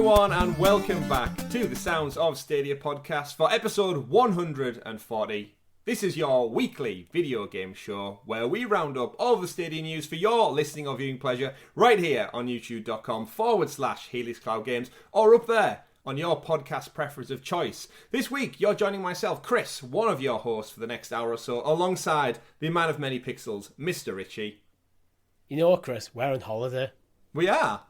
everyone, and welcome back to the Sounds of Stadia podcast for episode 140. This is your weekly video game show where we round up all the Stadia news for your listening or viewing pleasure right here on youtube.com/Helix Cloud Games or up there on your podcast preference of choice. This week, you're joining myself, Chris, one of your hosts for the next hour or so, alongside the man of many pixels, Mr. Richie. You know what, Chris? We're on holiday. We are.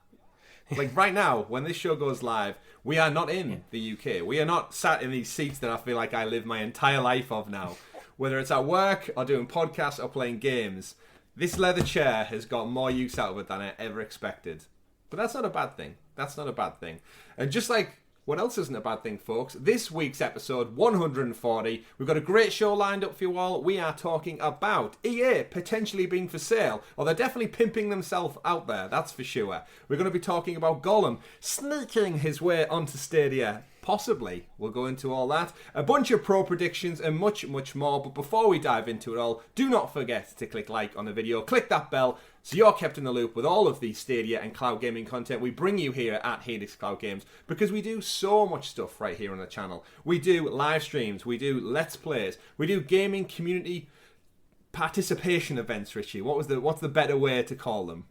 Like right now, when this show goes live, we are not in the UK. We are not sat in these seats that I feel like I live my entire life of now. Whether it's at work or doing podcasts or playing games, this leather chair has got more use out of it than I ever expected. But that's not a bad thing. That's not a bad thing. And just like what else isn't a bad thing, folks? This week's episode 140, we've got a great show lined up for you all. We are talking about EA potentially being for sale, or they're definitely pimping themselves out there, that's for sure. We're going to be talking about Gollum sneaking his way onto Stadia. Possibly. We'll go into all that. A bunch of pro predictions and much, much more. But before we dive into it all, do not forget to click like on the video. Click that bell so you're kept in the loop with all of the Stadia and cloud gaming content we bring you here at Helix Cloud Games. Because we do so much stuff right here on the channel. We do live streams. We do Let's Plays. We do gaming community participation events, Richie. What's the better way to call them?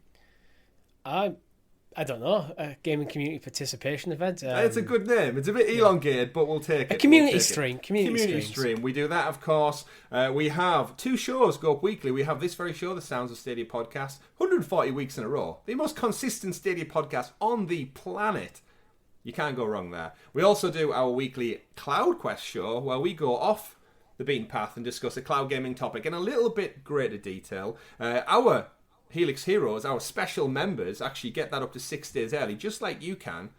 I don't know, a gaming community participation event. It's a good name. It's a bit elongated, but we'll take it. A community stream. Community stream. We do that, of course. We have two shows go up weekly. We have this very show, the Sounds of Stadia Podcast, 140 weeks in a row. The most consistent Stadia podcast on the planet. You can't go wrong there. We also do our weekly CloudQuest show, where we go off the beaten path and discuss a cloud gaming topic in a little bit greater detail. Our Helix Heroes, our special members, actually get that up to 6 days early, just like you can.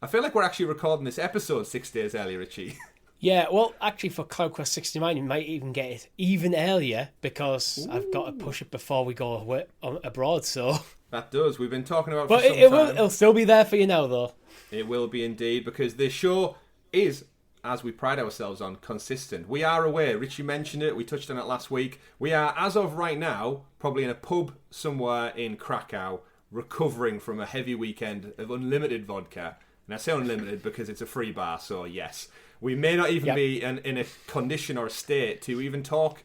I feel like we're actually recording this episode 6 days early, Richie. Yeah, well, actually for CloudQuest 69, you might even get it even earlier because I've got to push it before we go away, abroad, so... That does. We've been talking about it but for some time. It'll still be there for you now, though. It will be indeed, because this show is, as we pride ourselves on, consistent. We are aware, Richie mentioned it, we touched on it last week. We are, as of right now, probably in a pub somewhere in Krakow, recovering from a heavy weekend of unlimited vodka. And I say unlimited because it's a free bar, so yes. We may not even be in a condition or a state to even talk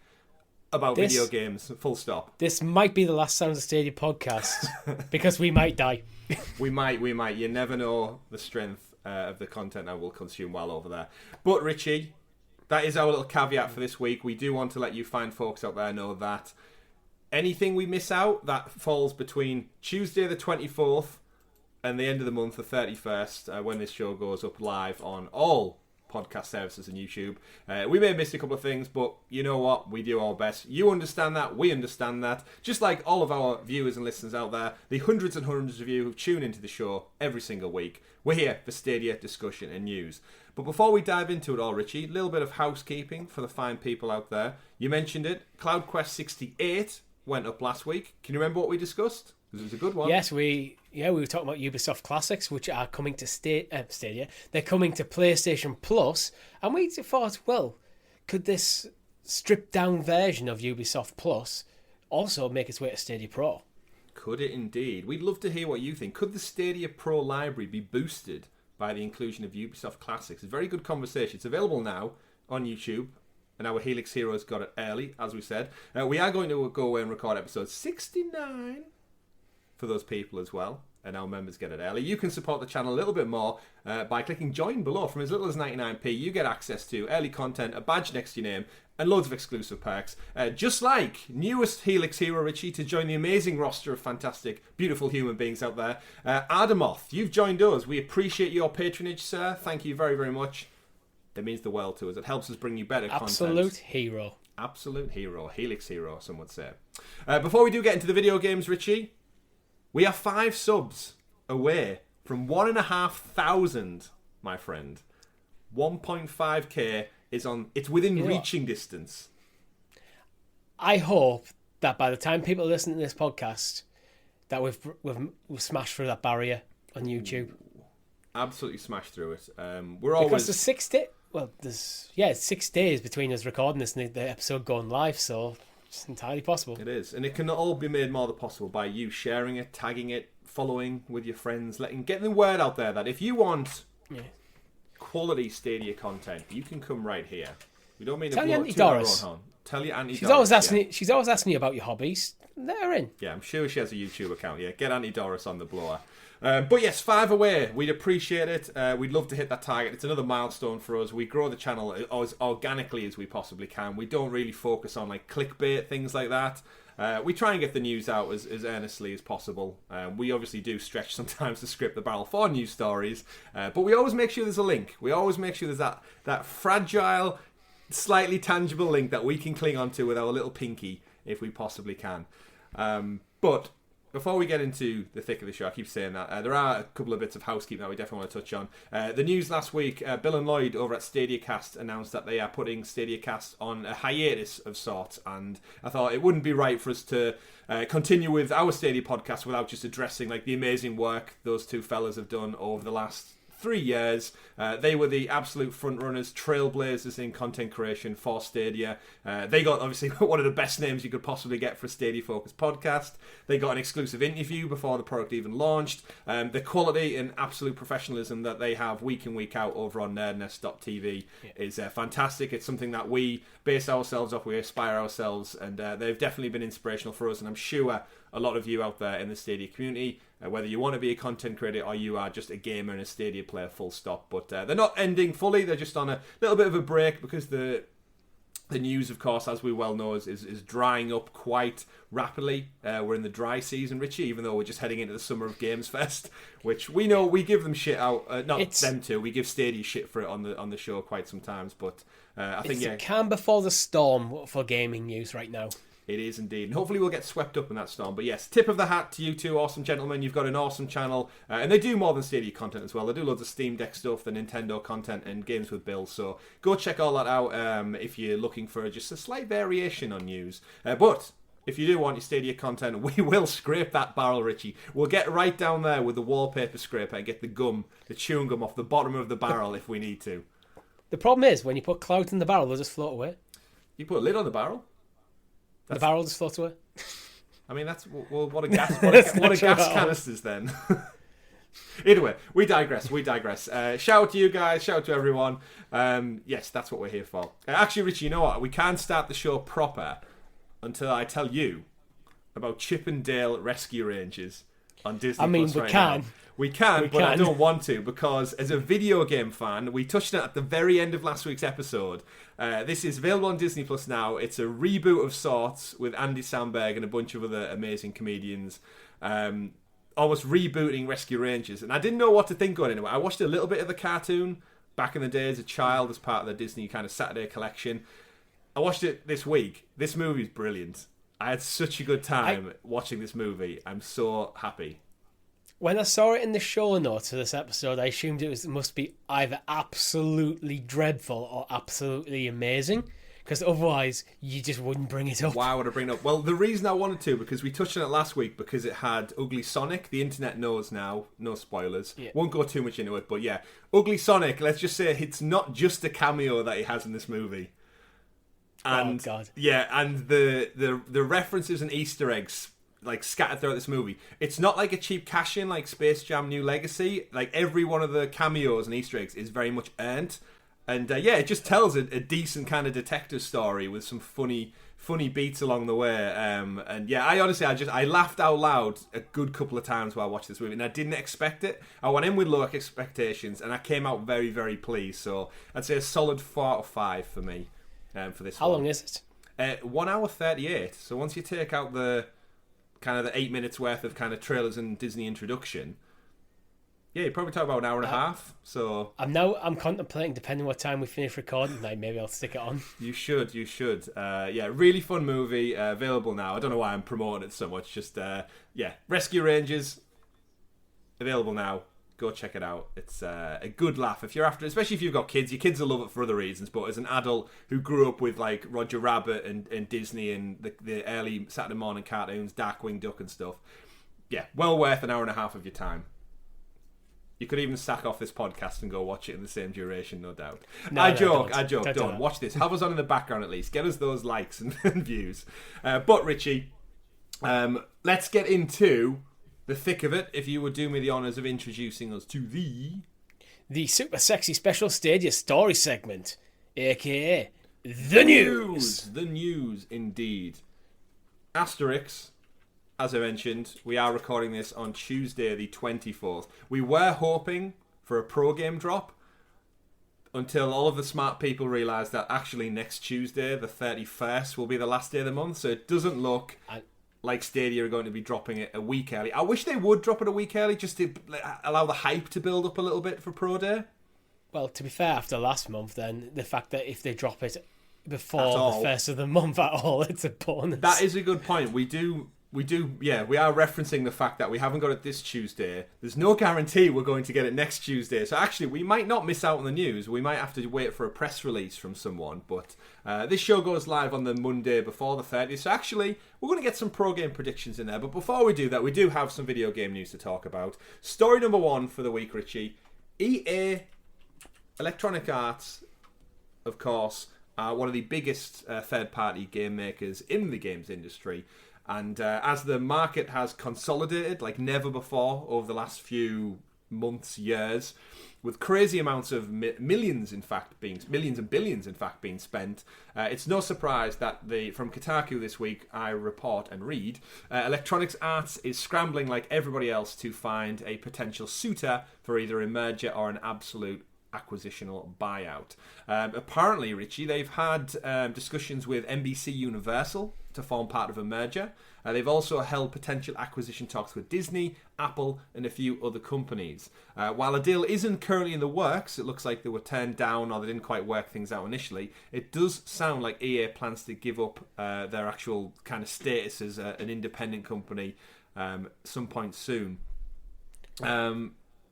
about video games, full stop. This might be the last Sounds of Stadia podcast, because we might die. We might. You never know the strength of the content I will consume while over there. But Richie, that is our little caveat for this week. We do want to let you fine folks out there know that anything we miss out that falls between Tuesday the 24th and the end of the month, the 31st, when this show goes up live on all podcast services and YouTube. We may have missed a couple of things, but you know what? We do our best. You understand that. We understand that. Just like all of our viewers and listeners out there, the hundreds and hundreds of you who tune into the show every single week. We're here for Stadia discussion and news. But before we dive into it all, Richie, a little bit of housekeeping for the fine people out there. You mentioned it. CloudQuest 68 went up last week. Can you remember what we discussed? Because it was a good one. Yes, we were talking about Ubisoft Classics, which are coming to Stadia. They're coming to PlayStation Plus, and we thought, well, could this stripped-down version of Ubisoft Plus also make its way to Stadia Pro? Could it indeed? We'd love to hear what you think. Could the Stadia Pro library be boosted by the inclusion of Ubisoft Classics? It's a very good conversation. It's available now on YouTube, and our Helix Heroes got it early, as we said. We are going to go away and record episode 69 for those people as well, and our members get it early. You can support the channel a little bit more by clicking join below. From as little as 99p, you get access to early content, a badge next to your name, and loads of exclusive perks. Just like newest Helix Hero, Richie, to join the amazing roster of fantastic, beautiful human beings out there. Adamoth, you've joined us. We appreciate your patronage, sir. Thank you very, very much. It means the world to us. It helps us bring you better content. Absolute hero. Absolute hero. Helix Hero, some would say. Before we do get into the video games, Richie, we are 5 subs away from 1,500, my friend. 1.5k is on. It's within reaching distance. I hope that by the time people listen to this podcast, that we've smashed through that barrier on YouTube. Absolutely smashed through it. We're always because there's 6 days. Well, there's 6 days between us recording this and the episode going live, so it's entirely possible. It is, and it can all be made more possible by you sharing it, tagging it, following with your friends, getting the word out there that if you want quality Stadia content, you can come right here. We don't mean to blow to our own horn. Tell your Auntie Doris. She's always asking you about your hobbies. Let her in. Yeah, I'm sure she has a YouTube account. Yeah, get Auntie Doris on the blower. But yes, 5 away. We'd appreciate it. We'd love to hit that target. It's another milestone for us. We grow the channel as organically as we possibly can. We don't really focus on like clickbait, things like that. We try and get the news out as earnestly as possible. We obviously do stretch sometimes to script the barrel for news stories, but we always make sure there's a link. We always make sure there's that fragile, slightly tangible link that we can cling onto with our little pinky if we possibly can. But before we get into the thick of the show, I keep saying that, there are a couple of bits of housekeeping that we definitely want to touch on. The news last week, Bill and Lloyd over at StadiaCast announced that they are putting StadiaCast on a hiatus of sorts, and I thought it wouldn't be right for us to continue with our Stadia podcast without just addressing like the amazing work those two fellas have done over the last 3 years. They were the absolute front runners, trailblazers in content creation for Stadia. They got obviously one of the best names you could possibly get for a Stadia focused podcast. They got an exclusive interview before the product even launched. The quality and absolute professionalism that they have week in, week out over on nerdnest.tv is fantastic. It's something that we base ourselves off, we aspire ourselves, and they've definitely been inspirational for us, and I'm sure a lot of you out there in the Stadia community, whether you want to be a content creator or you are just a gamer and a Stadia player, full stop. But they're not ending fully. They're just on a little bit of a break because the news, of course, as we well know, is drying up quite rapidly. We're in the dry season, Richie, even though we're just heading into the Summer of Games Fest, which we know we give them shit out. Them too. We give Stadia shit for it on the show quite sometimes. But I think, it's the calm before the storm for gaming news right now. It is indeed. And hopefully we'll get swept up in that storm. But yes, tip of the hat to you two awesome gentlemen. You've got an awesome channel. And they do more than Stadia content as well. They do loads of Steam Deck stuff, the Nintendo content, and Games with Bill. So go check all that out if you're looking for just a slight variation on news. But if you do want your Stadia content, we will scrape that barrel, Richie. We'll get right down there with the wallpaper scraper and get the chewing gum off the bottom of the barrel if we need to. The problem is, when you put clouds in the barrel, they'll just float away. You put a lid on the barrel? The barrel just floats away. I mean, what a gas canisters then. Either way, we digress. Shout out to you guys. Shout out to everyone. Yes, that's what we're here for. Actually, Richie, you know what? We can't start the show proper until I tell you about Chip and Dale Rescue Rangers on Disney+. I mean, we can. Now. We can, but I don't want to, because as a video game fan, we touched on it at the very end of last week's episode. This is available on Disney Plus now. It's a reboot of sorts with Andy Samberg and a bunch of other amazing comedians. Almost rebooting Rescue Rangers. And I didn't know what to think going into it. I watched a little bit of the cartoon back in the day as a child as part of the Disney kind of Saturday collection. I watched it this week. This movie's brilliant. I had such a good time watching this movie. I'm so happy. When I saw it in the show notes for this episode, I assumed it must be either absolutely dreadful or absolutely amazing, because otherwise you just wouldn't bring it up. Why would I bring it up? Well, the reason I wanted to, because we touched on it last week, because it had Ugly Sonic. The internet knows now. No spoilers. Yeah. Won't go too much into it, but yeah. Ugly Sonic, let's just say it's not just a cameo that he has in this movie. And, oh, God. Yeah, and the references and Easter eggs like scattered throughout this movie. It's not like a cheap cash-in like Space Jam New Legacy. Like every one of the cameos and Easter eggs is very much earned. And it just tells a decent kind of detective story with some funny beats along the way. And yeah, I laughed out loud a good couple of times while I watched this movie, and I didn't expect it. I went in with low expectations, and I came out very, very pleased. So I'd say a solid 4 out of 5 for me for this. How long is it? 1 hour 38. So once you take out the kind of the 8 minutes worth of kind of trailers and Disney introduction, yeah, you probably talk about an hour and a half. So I'm contemplating, depending what time we finish recording tonight, maybe I'll stick it on. You should. Yeah, really fun movie, available now. I don't know why I'm promoting it so much. Just Rescue Rangers, available now. Go check it out. It's a good laugh if you're after, especially if you've got kids. Your kids will love it for other reasons, but as an adult who grew up with like Roger Rabbit and Disney and the early Saturday morning cartoons, Darkwing Duck and stuff, yeah, well worth an hour and a half of your time. You could even sack off this podcast and go watch it in the same duration, no doubt. I joke. Don't watch this. Have us on in the background at least. Get us those likes and views. But Richie, let's get into the thick of it, if you would do me the honours of introducing us to the super sexy special Stadia story segment, aka the news. The news, indeed. Asterix, as I mentioned, we are recording this on Tuesday the 24th. We were hoping for a pro game drop until all of the smart people realised that actually next Tuesday, the 31st, will be the last day of the month, so it doesn't look like Stadia are going to be dropping it a week early. I wish they would drop it a week early just to allow the hype to build up a little bit for Pro Day. Well, to be fair, after last month, then the fact that if they drop it before the first of the month at all, it's a bonus. That is a good point. We are referencing the fact that we haven't got it this Tuesday. There's no guarantee we're going to get it next Tuesday. So actually, we might not miss out on the news. We might have to wait for a press release from someone. But this show goes live on the Monday before the 30th. So actually, we're going to get some pro game predictions in there. But before we do that, we do have some video game news to talk about. Story number 1 for the week, Richie. EA, Electronic Arts, of course, are one of the biggest third-party game makers in the games industry. And as the market has consolidated like never before over the last few months, years, with crazy amounts of millions and billions in fact being spent, it's no surprise that from Kotaku this week, I report and read, Electronic Arts is scrambling like everybody else to find a potential suitor for either a merger or an absolute acquisitional buyout. Apparently, Richie, they've had discussions with NBC Universal to form part of a merger. They've also held potential acquisition talks with Disney, Apple, and a few other companies. While a deal isn't currently in the works, it looks like they were turned down or they didn't quite work things out initially. It does sound like EA plans to give up their actual kind of status as an independent company some point soon.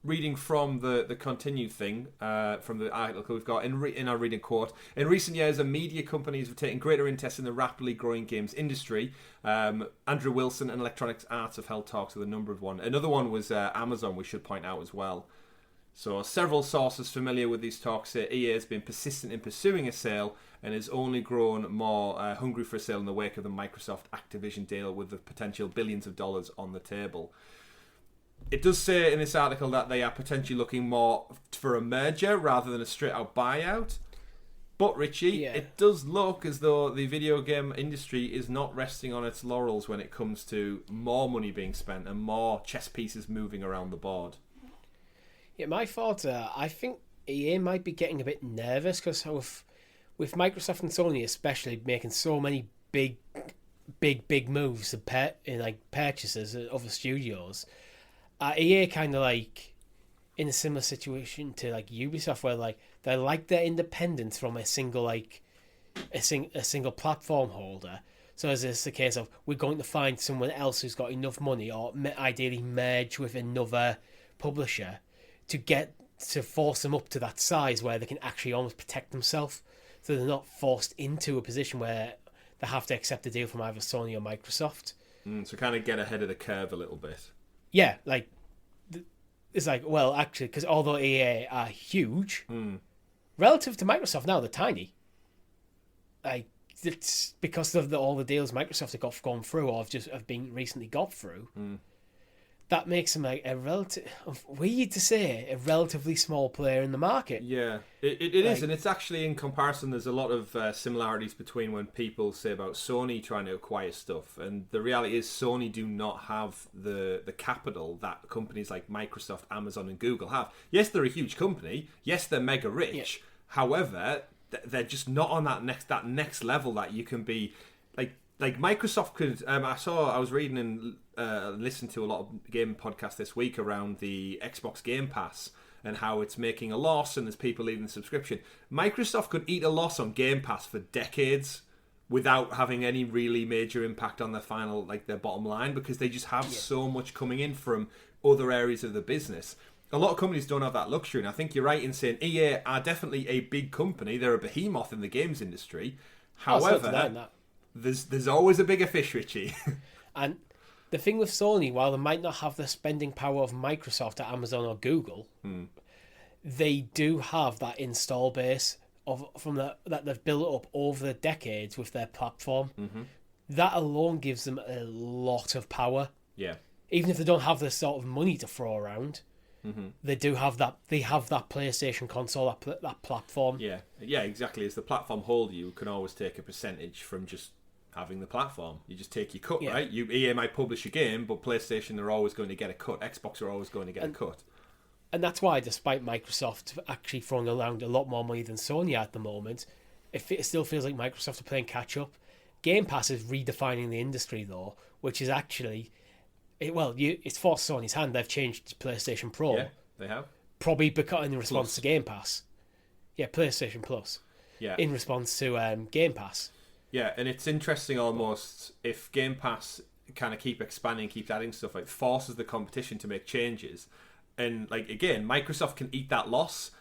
Reading from the continued thing from the article we've got in our reading quote, in recent years, media companies have taken greater interest in the rapidly growing games industry. Andrew Wilson and Electronic Arts have held talks with a number of one. Another one was Amazon, we should point out as well. So several sources familiar with these talks say EA has been persistent in pursuing a sale and has only grown more hungry for a sale in the wake of the Microsoft Activision deal with the potential billions of dollars on the table. It does say in this article that they are potentially looking more for a merger rather than a straight-out buyout. But, Richie, It does look as though the video game industry is not resting on its laurels when it comes to more money being spent and more chess pieces moving around the board. Yeah, my thoughts are, I think EA might be getting a bit nervous because with Microsoft and Sony especially making so many big moves in like purchases of other studios, EA kind of like in a similar situation to like Ubisoft, where like they like their independence from a single platform holder. So is this the case of we're going to find someone else who's got enough money, or ideally merge with another publisher to force them up to that size where they can actually almost protect themselves, so they're not forced into a position where they have to accept a deal from either Sony or Microsoft. So kind of get ahead of the curve a little bit. Yeah, like it's like, well, actually, because although EA are huge, relative to Microsoft now, they're tiny. Like it's because of all the deals Microsoft have gone through or have been recently got through. That makes them like a relatively small player in the market. Yeah, it is, and it's actually in comparison. There's a lot of similarities between when people say about Sony trying to acquire stuff, and the reality is Sony do not have the capital that companies like Microsoft, Amazon, and Google have. Yes, they're a huge company. Yes, they're mega rich. Yeah. However, they're just not on that next level that you can be. Like Microsoft could. I was reading and listened to a lot of game podcasts this week around the Xbox Game Pass and how it's making a loss and there's people leaving the subscription. Microsoft could eat a loss on Game Pass for decades without having any really major impact on their their bottom line, because they just have so much coming in from other areas of the business. A lot of companies don't have that luxury, and I think you're right in saying EA are definitely a big company. They're a behemoth in the games industry. However, there's always a bigger fish, Richie. And the thing with Sony, while they might not have the spending power of Microsoft or Amazon or Google, they do have that install base that they've built up over the decades with their platform. That alone gives them a lot of power. Yeah. even if they don't have the sort of money to throw around, they do have that. They have that PlayStation console, that platform. Yeah, exactly. As the platform holder, you can always take a percentage from just having the platform. You just take your cut, right? EA might publish a game, but PlayStation are always going to get a cut. Xbox are always going to get a cut. And that's why, despite Microsoft actually throwing around a lot more money than Sony at the moment, it still feels like Microsoft are playing catch up. Game Pass is redefining the industry, though, which is actually, it's forced Sony's hand. They've changed PlayStation Pro. Yeah, they have. Probably because in response to Game Pass. Yeah, PlayStation Plus. Yeah. In response to Game Pass. Yeah, and it's interesting almost if Game Pass kind of keep expanding, keeps adding stuff, like forces the competition to make changes. And like again, Microsoft can eat that loss.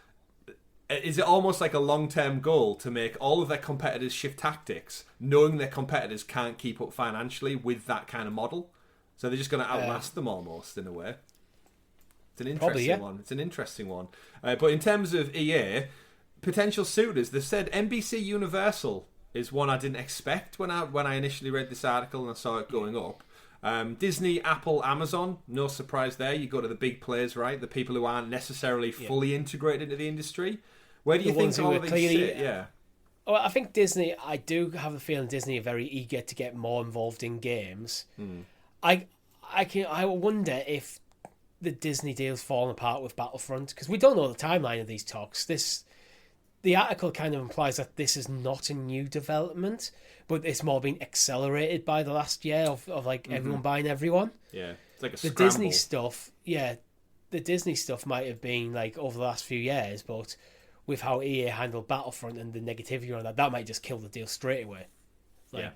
Is it almost like a long-term goal to make all of their competitors shift tactics, knowing their competitors can't keep up financially with that kind of model? So they're just going to outlast them almost in a way. It's an interesting one. It's an interesting one. But in terms of EA, potential suitors, they've said NBC Universal is one I didn't expect when I initially read this article and I saw it going up. Disney, Apple, Amazon, no surprise there. You go to the big players, right? The people who aren't necessarily fully integrated into the industry. Where do you think all of these sit? Yeah. Well, I think Disney, I do have a feeling Disney are very eager to get more involved in games. I wonder if the Disney deal's fallen apart with Battlefront, because we don't know the timeline of these talks. The article kind of implies that this is not a new development, but it's more been accelerated by the last year of like everyone buying everyone. Yeah, it's like a scramble. The Disney stuff might have been like over the last few years, but with how EA handled Battlefront and the negativity around that might just kill the deal straight away. Like,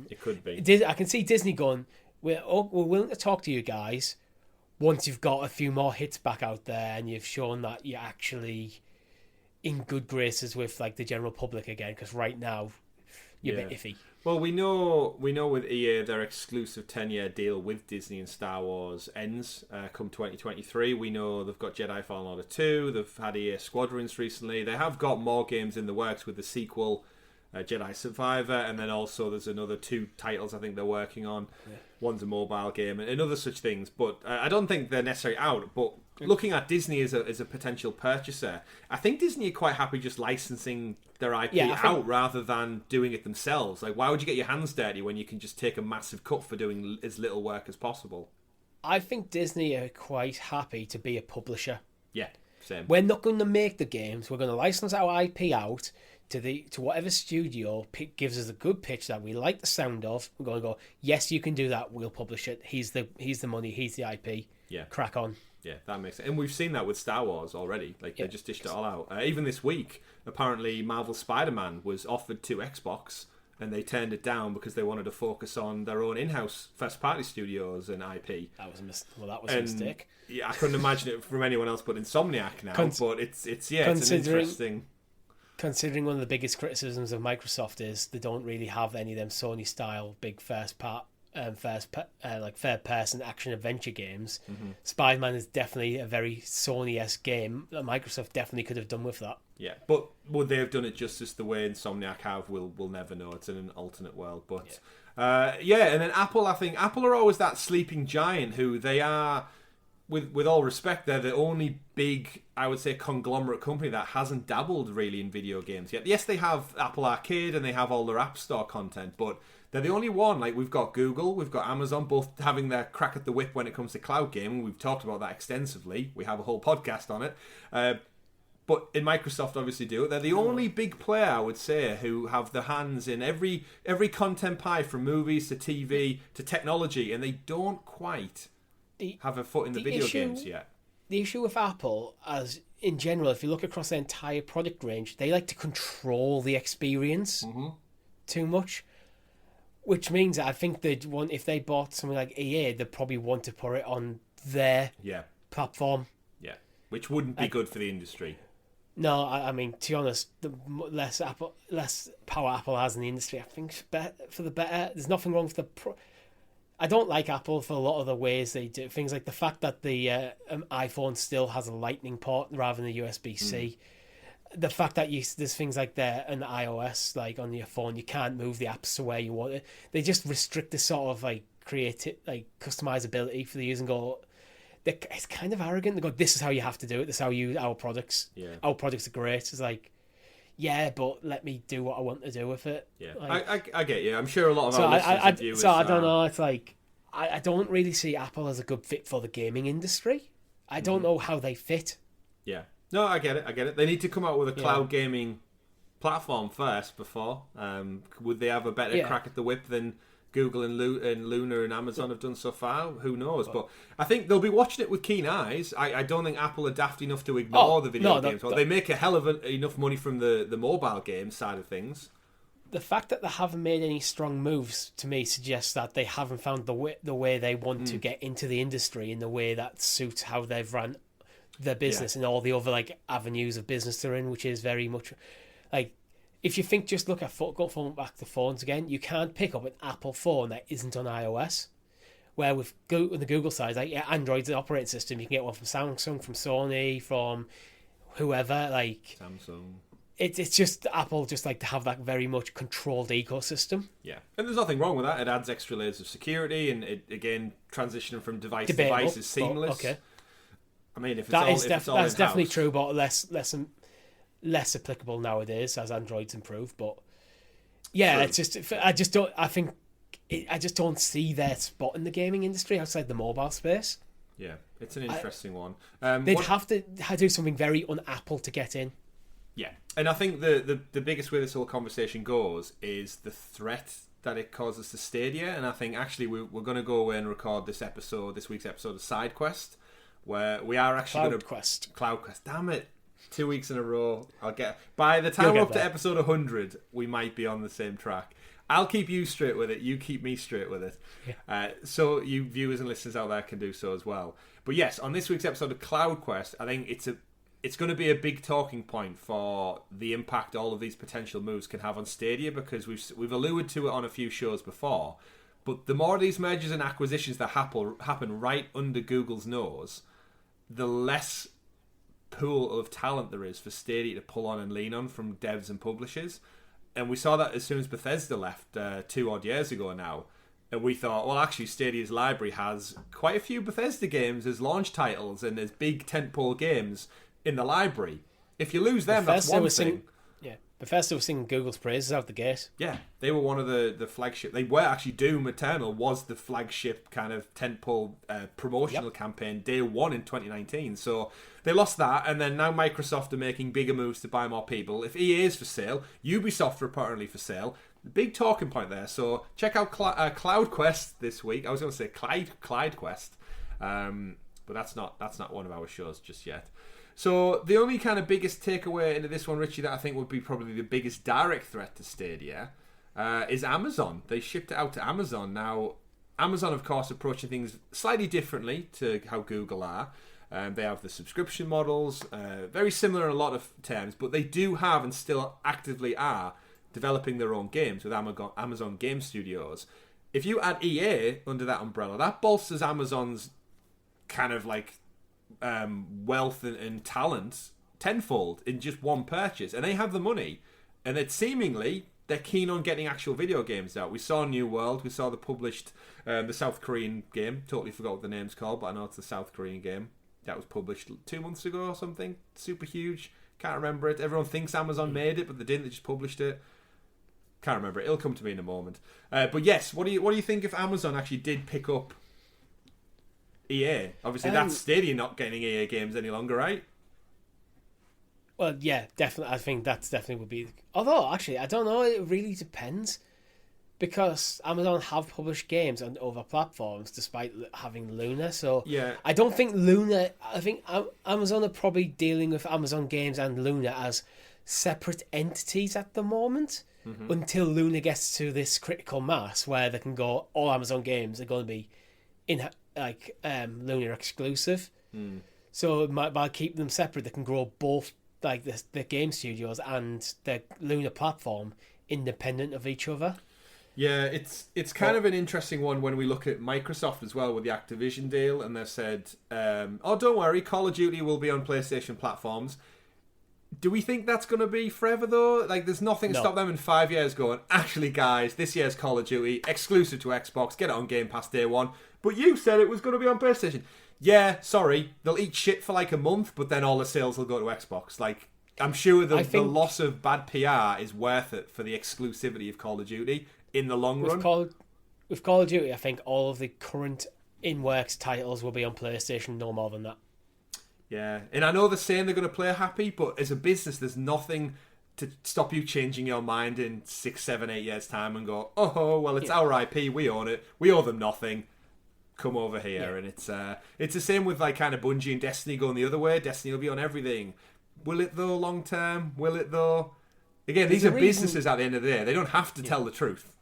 it could be. I can see Disney going, we're willing to talk to you guys once you've got a few more hits back out there and you've shown that you're actually in good graces with like the general public again, because right now you're a bit iffy. Well, we know with EA their exclusive 10-year deal with Disney and Star Wars ends come 2023. We know they've got Jedi Fallen Order 2, they've had EA Squadrons recently. They have got more games in the works with the sequel, Jedi Survivor, and then also there's another 2 titles I think they're working on. Yeah. One's a mobile game and other such things, but I don't think they're necessarily out. But looking at Disney as a potential purchaser, I think Disney are quite happy just licensing their IP out rather than doing it themselves. Like, why would you get your hands dirty when you can just take a massive cut for doing as little work as possible? I think Disney are quite happy to be a publisher. Yeah, same. We're not going to make the games. We're going to license our IP out to whatever studio gives us a good pitch that we like the sound of. We're going to go, yes, you can do that. We'll publish it. He's the money. He's the IP. Yeah, crack on. Yeah, that makes sense. And we've seen that with Star Wars already. Like, they just dished it all out. Even this week, apparently Marvel Spider-Man was offered to Xbox, and they turned it down because they wanted to focus on their own in-house first-party studios and IP. That was a mistake. Yeah, I couldn't imagine it from anyone else but Insomniac now. But it's an interesting. Considering one of the biggest criticisms of Microsoft is they don't really have any of them Sony-style big third-person action adventure games. Spider-Man is definitely a very Sony-esque game that Microsoft definitely could have done with that. Yeah, but would they have done it justice the way Insomniac have? We'll never know. It's in an alternate world. But and then Apple, I think Apple are always that sleeping giant who they are. With all respect, they're the only big, I would say, conglomerate company that hasn't dabbled really in video games yet. Yes, they have Apple Arcade and they have all their App Store content, but they're the only one. Like, we've got Google, we've got Amazon, both having their crack at the whip when it comes to cloud gaming. We've talked about that extensively. We have a whole podcast on it. But in Microsoft, obviously, do it. They're the only big player, I would say, who have their hands in every content pie, from movies to TV to technology, and they don't quite have a foot in the video games yet. The issue with Apple, as in general, if you look across their entire product range, they like to control the experience too much, which means I think they'd want, if they bought something like EA, they'd probably want to put it on their platform. Yeah, which wouldn't be good for the industry. No, I mean, to be honest, the less power Apple has in the industry, I think for the better. There's nothing wrong with I don't like Apple for a lot of the ways they do things, like the fact that the iPhone still has a Lightning port rather than a USB-C. The fact that there's things like an iOS, like on your phone, you can't move the apps to where you want it. They just restrict the sort of like customizability for the user and go. It's kind of arrogant to go, this is how you have to do it. This is how you use our products. Yeah. Our products are great. It's like, yeah, but let me do what I want to do with it. Yeah, like, I get you. I'm sure a lot of our listeners and viewers. So I don't know. It's like I don't really see Apple as a good fit for the gaming industry. I don't know how they fit. Yeah. No, I get it. They need to come out with a cloud gaming platform first before. Would they have a better crack at the whip than Google and Luna and Amazon have done so far? Who knows? But I think they'll be watching it with keen eyes. I don't think Apple are daft enough to ignore the video games. They make a hell of enough money from the mobile game side of things. The fact that they haven't made any strong moves, to me, suggests that they haven't found the way they want to get into the industry in the way that suits how they've run their business and all the other avenues of business they're in, which is very much like, if you think, just look at going back to phones again, you can't pick up an Apple phone that isn't on iOS. Where with the Google side, Android's an operating system. You can get one from Samsung, from Sony, from whoever. Samsung. It's just Apple just like to have that very much controlled ecosystem. Yeah, and there's nothing wrong with that. It adds extra layers of security, and it again transitioning from device to device is seamless. Okay. I mean, if that's it's definitely true, but less applicable nowadays as Androids improve. But yeah, True. it's just I just don't see their spot in the gaming industry outside the mobile space. Yeah, it's an interesting one. They'd have to do something very un-Apple to get in. Yeah, and I think the biggest way this whole conversation goes is the threat that it causes to Stadia, and I think actually we're going to go away and record this week's episode of Side Quest, where we are actually going to CloudQuest. Damn it. 2 weeks in a row. By the time we're up to episode 100, we might be on the same track. I'll keep you straight with it. You keep me straight with it. Yeah. So you viewers and listeners out there can do so as well. But yes, on this week's episode of CloudQuest, I think it's going to be a big talking point for the impact all of these potential moves can have on Stadia, because we've alluded to it on a few shows before. But the more of these mergers and acquisitions that happen right under Google's nose, the less pool of talent there is for Stadia to pull on and lean on from devs and publishers. And we saw that as soon as Bethesda left 2 odd years ago now. And we thought, well, actually, Stadia's library has quite a few Bethesda games as launch titles and as big tentpole games in the library. If you lose them, that's one thing. Bethesda was singing Google's praises out the gate. Yeah, they were one of the flagship. They were actually, Doom Eternal was the flagship kind of tentpole promotional campaign day one in 2019. So they lost that, and then now Microsoft are making bigger moves to buy more people. If EA is for sale, Ubisoft are apparently for sale. The big talking point there. So check out CloudQuest this week. I was going to say ClydeQuest, but that's not one of our shows just yet. So the only kind of biggest takeaway into this one, Richie, that I think would be probably the biggest direct threat to Stadia is Amazon. They shipped it out to Amazon. Now, Amazon, of course, approaching things slightly differently to how Google are. They have the subscription models, very similar in a lot of terms, but they do have and still actively are developing their own games with Amazon Game Studios. If you add EA under that umbrella, that bolsters Amazon's kind of like wealth and talent tenfold in just one purchase, and they have the money, and it's seemingly they're keen on getting actual video games out. We saw New World, we saw the published the South Korean game, totally forgot what the name's called, but I know it's the South Korean game that was published 2 months ago or something, super huge, can't remember it. Everyone thinks Amazon made it, but they didn't, they just published it. Can't remember it, it'll come to me in a moment. But yes, what do you think if Amazon actually did pick up EA? Obviously, that's Stadia not getting EA games any longer, right? Well, yeah, definitely. I think that's definitely would be. Although, actually, I don't know. It really depends, because Amazon have published games on other platforms despite having Luna. So yeah, I don't think Luna. I think Amazon are probably dealing with Amazon Games and Luna as separate entities at the moment. Mm-hmm. Until Luna gets to this critical mass where they can go, all Amazon games are going to be in Luna exclusive. So by keeping them separate, they can grow both like the game studios and the Luna platform independent of each other. Yeah, it's kind of an interesting one when we look at Microsoft as well with the Activision deal, and they've said, don't worry, Call of Duty will be on PlayStation platforms. Do we think that's going to be forever, though? Like, there's nothing to stop them in 5 years going, actually, guys, this year's Call of Duty, exclusive to Xbox, get it on Game Pass day one. But you said it was going to be on PlayStation. Yeah, sorry, they'll eat shit for like a month, but then all the sales will go to Xbox. Like, I'm sure the loss of bad PR is worth it for the exclusivity of Call of Duty in the long run. With Call of Duty, I think all of the current in-works titles will be on PlayStation, no more than that. Yeah, and I know they're saying they're going to play happy, but as a business, there's nothing to stop you changing your mind in 6, 7, 8 years' time and go, oh, well, it's our IP, we own it, we owe them nothing, come over here. And it's the same with like kind of Bungie and Destiny going the other way. Destiny will be on everything. Will it though, long term? Will it though? Again, these are businesses at the end of the day. They don't have to tell the truth.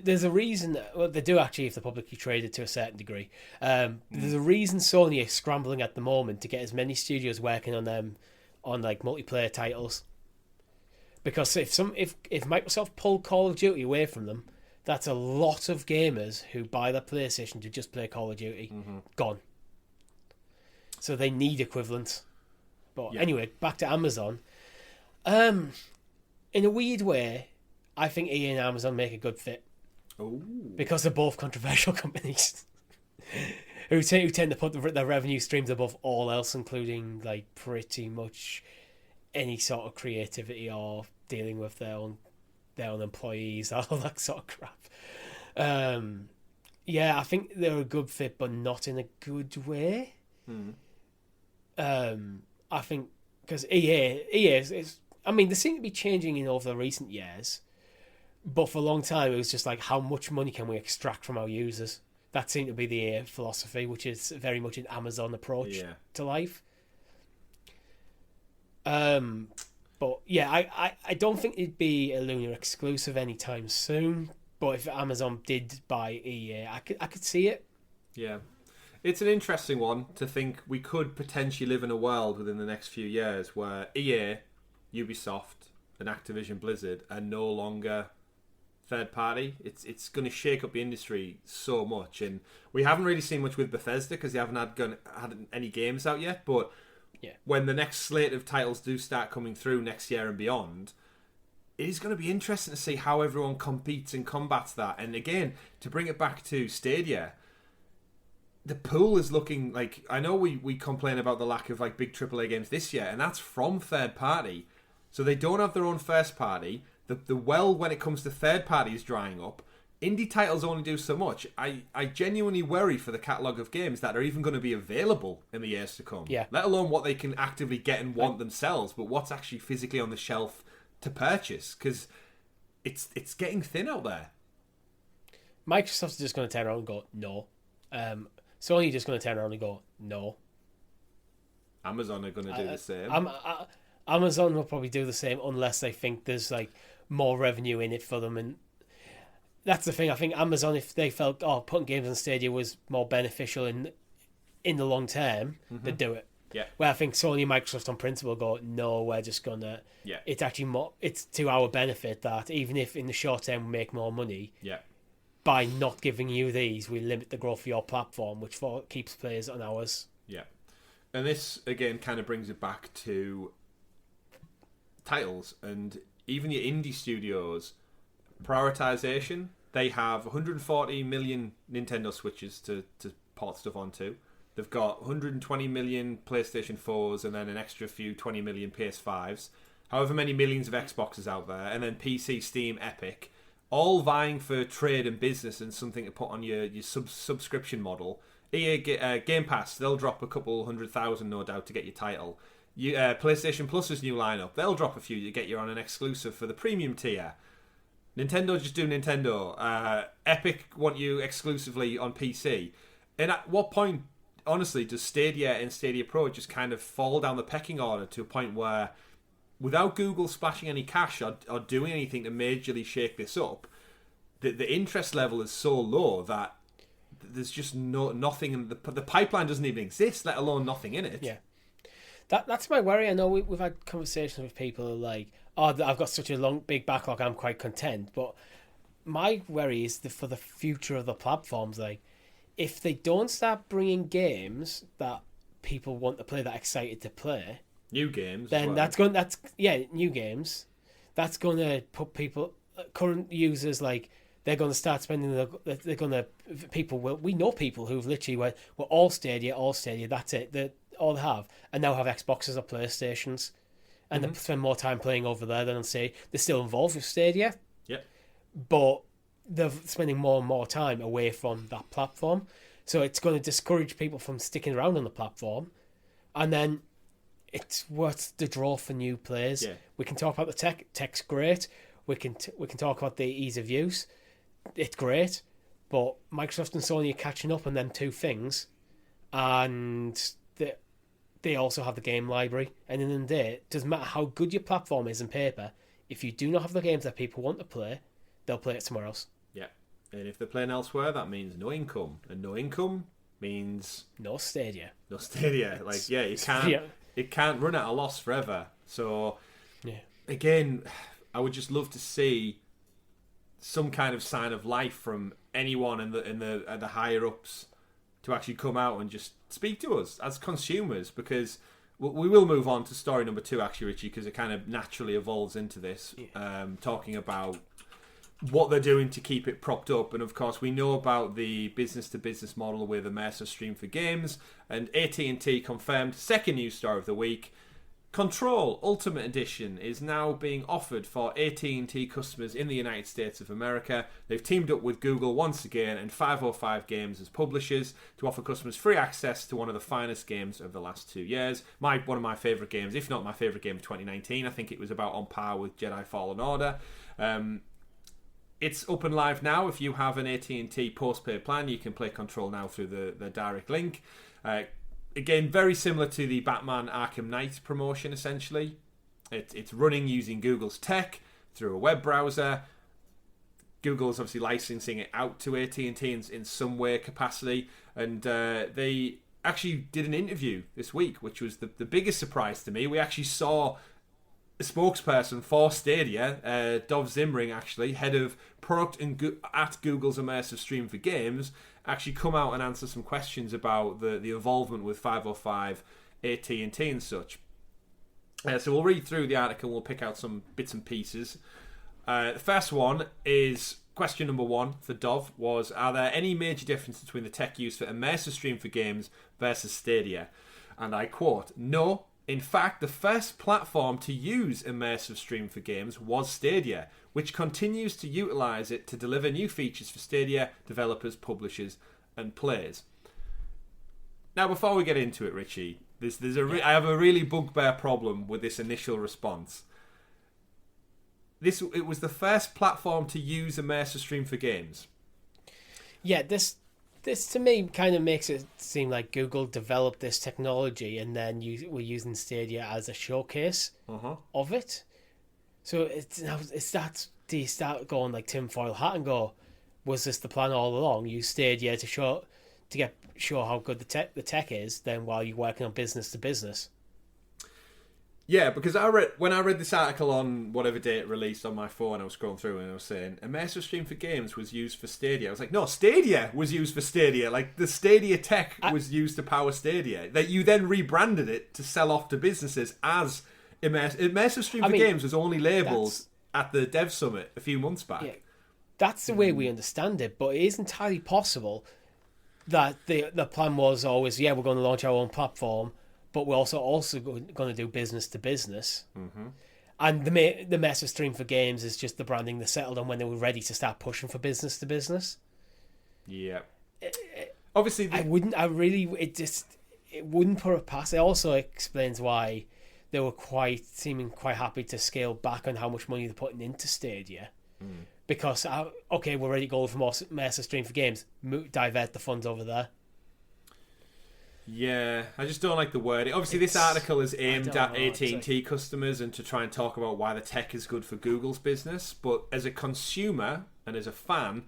There's a reason. Well, they do actually if they're publicly traded to a certain degree. There's a reason Sony is scrambling at the moment to get as many studios working on them on like multiplayer titles. Because if Microsoft pulled Call of Duty away from them, that's a lot of gamers who buy their PlayStation to just play Call of Duty gone. So they need equivalents. But anyway, back to Amazon. In a weird way, I think EA and Amazon make a good fit. Ooh. Because they're both controversial companies who tend to put their revenue streams above all else, including like pretty much any sort of creativity or dealing with their own employees, all that sort of crap. I think they're a good fit, but not in a good way. I think because EA is I mean, they seem to be changing in over the recent years. But for a long time, it was just like, how much money can we extract from our users? That seemed to be the EA philosophy, which is very much an Amazon approach to life. But yeah, I don't think it'd be a Luna exclusive anytime soon. But if Amazon did buy EA, I could see it. Yeah. It's an interesting one to think we could potentially live in a world within the next few years where EA, Ubisoft, and Activision Blizzard are no longer third party. It's going to shake up the industry so much, and we haven't really seen much with Bethesda because they haven't had any games out yet. But when the next slate of titles do start coming through next year and beyond, it is going to be interesting to see how everyone competes and combats that. And again, to bring it back to Stadia, the pool is looking like, I know we complain about the lack of like big AAA games this year, and that's from third party. So they don't have their own first party. The well, when it comes to third parties drying up, indie titles only do so much. I genuinely worry for the catalogue of games that are even going to be available in the years to come. Yeah. Let alone what they can actively get and want themselves, but what's actually physically on the shelf to purchase, because it's getting thin out there. Microsoft's just going to turn around and go, no. Sony just going to turn around and go, no. Amazon are going to do the same. Amazon will probably do the same unless they think there's like more revenue in it for them, and that's the thing. I think Amazon, if they felt putting games on Stadia was more beneficial in the long term, they'd do it. Yeah. Where I think Sony and Microsoft on principle go, no, we're just gonna. Yeah. It's actually more. It's to our benefit that even if in the short term we make more money. Yeah. By not giving you these, we limit the growth of your platform, which keeps players on ours. Yeah. And this again kind of brings it back to titles and even your indie studios prioritization. They have 140 million Nintendo Switches to port stuff onto. They've got 120 million PlayStation 4s and then an extra few 20 million PS5s. However many millions of Xboxes out there, and then PC, Steam, Epic, all vying for trade and business and something to put on your subscription model. EA Game Pass, they'll drop a couple 100,000 no doubt to get your title. PlayStation Plus's new lineup, they'll drop a few to get you on an exclusive for the premium tier. Nintendo just do Nintendo. Epic want you exclusively on PC. And at what point, honestly, does Stadia and Stadia Pro just kind of fall down the pecking order to a point where, without Google splashing any cash or doing anything to majorly shake this up, the interest level is so low that there's just nothing in the pipeline doesn't even exist, let alone nothing in it. Yeah. That's my worry. I know we've had conversations with people like, I've got such a big backlog, I'm quite content. But my worry is for the future of the platforms. Like, if they don't start bringing games that people want to play, that excited to play, New games. Then as well. that's new games. That's going to put people, current users, like they're going to start spending. We know people who've literally were all Stadia. That's it. They all they have, and now have Xboxes or PlayStations, and they spend more time playing over there than say they're still involved with Stadia. Yep. But they're spending more and more time away from that platform, so it's going to discourage people from sticking around on the platform, and then it's what's the draw for new players. Yeah. We can talk about the tech. Tech's great. We can talk about the ease of use. It's great, but Microsoft and Sony are catching up on them two things, and they also have the game library. And in the day, it doesn't matter how good your platform is on paper. If you do not have the games that people want to play, they'll play it somewhere else. Yeah, and if they're playing elsewhere, that means no income, and no income means no Stadia. No Stadia. Like, yeah, it can't run at a loss forever. So, again, I would just love to see some kind of sign of life from anyone in the higher ups to actually come out and just speak to us as consumers, because we will move on to story number 2, actually, Richie, because it kind of naturally evolves into this, talking about what they're doing to keep it propped up. And of course, we know about the business-to-business model with Immersive Stream for Games, and AT&T confirmed, second news story of the week, Control Ultimate Edition is now being offered for AT&T customers in the United States of America. They've teamed up with Google once again and 505 Games as publishers to offer customers free access to one of the finest games of the last 2 years. One of my favourite games, if not my favourite game of 2019. I think it was about on par with Jedi Fallen Order. It's up and live now. If you have an AT&T postpaid plan, you can play Control now through the direct link. Again, very similar to the Batman Arkham Knight promotion, essentially. It's running using Google's tech through a web browser. Google's obviously licensing it out to AT&T in some way, capacity. And they actually did an interview this week, which was the biggest surprise to me. We actually saw a spokesperson for Stadia, Dov Zimring, actually, head of product at Google's Immersive Stream for Games, actually come out and answer some questions about the involvement with 505, AT&T and such. So we'll read through the article, we'll pick out some bits and pieces. The first one is, question number 1 for Dov was, are there any major differences between the tech used for Immersive Stream for Games versus Stadia? And I quote, no. In fact, the first platform to use Immersive Stream for Games was Stadia, which continues to utilise it to deliver new features for Stadia developers, publishers, and players. Now, before we get into it, Richie, I have a really bugbear problem with this initial response. It was the first platform to use Immersive Stream for Games. Yeah, this to me kind of makes it seem like Google developed this technology and then we're using Stadia as a showcase of it. So it's that, do you start going like tinfoil hat and go, was this the plan all along? Use Stadia to show how good the tech is, then while you're working on business to business. Yeah, because when I read this article on whatever day it released on my phone, I was scrolling through and I was saying Immersive Stream for Games was used for Stadia. I was like, no, Stadia was used for Stadia. Like, the Stadia tech was used to power Stadia. That you then rebranded it to sell off to businesses as Immersive Stream for Games was only labelled at the Dev Summit a few months back. Yeah, that's the way we understand it, but it is entirely possible that the plan was always, we're going to launch our own platform, but we're also going to do business to business. Mm-hmm. And the Immersive Stream for Games is just the branding they settled on when they were ready to start pushing for business to business. Yeah. Obviously, it wouldn't put it past. It also explains why they were seeming quite happy to scale back on how much money they're putting into Stadia. Because, we're ready to go for more Immersive Stream for Games. Divert the funds over there. Yeah, I just don't like the wording. Obviously, this article is aimed at AT&T customers and to try and talk about why the tech is good for Google's business. But as a consumer and as a fan,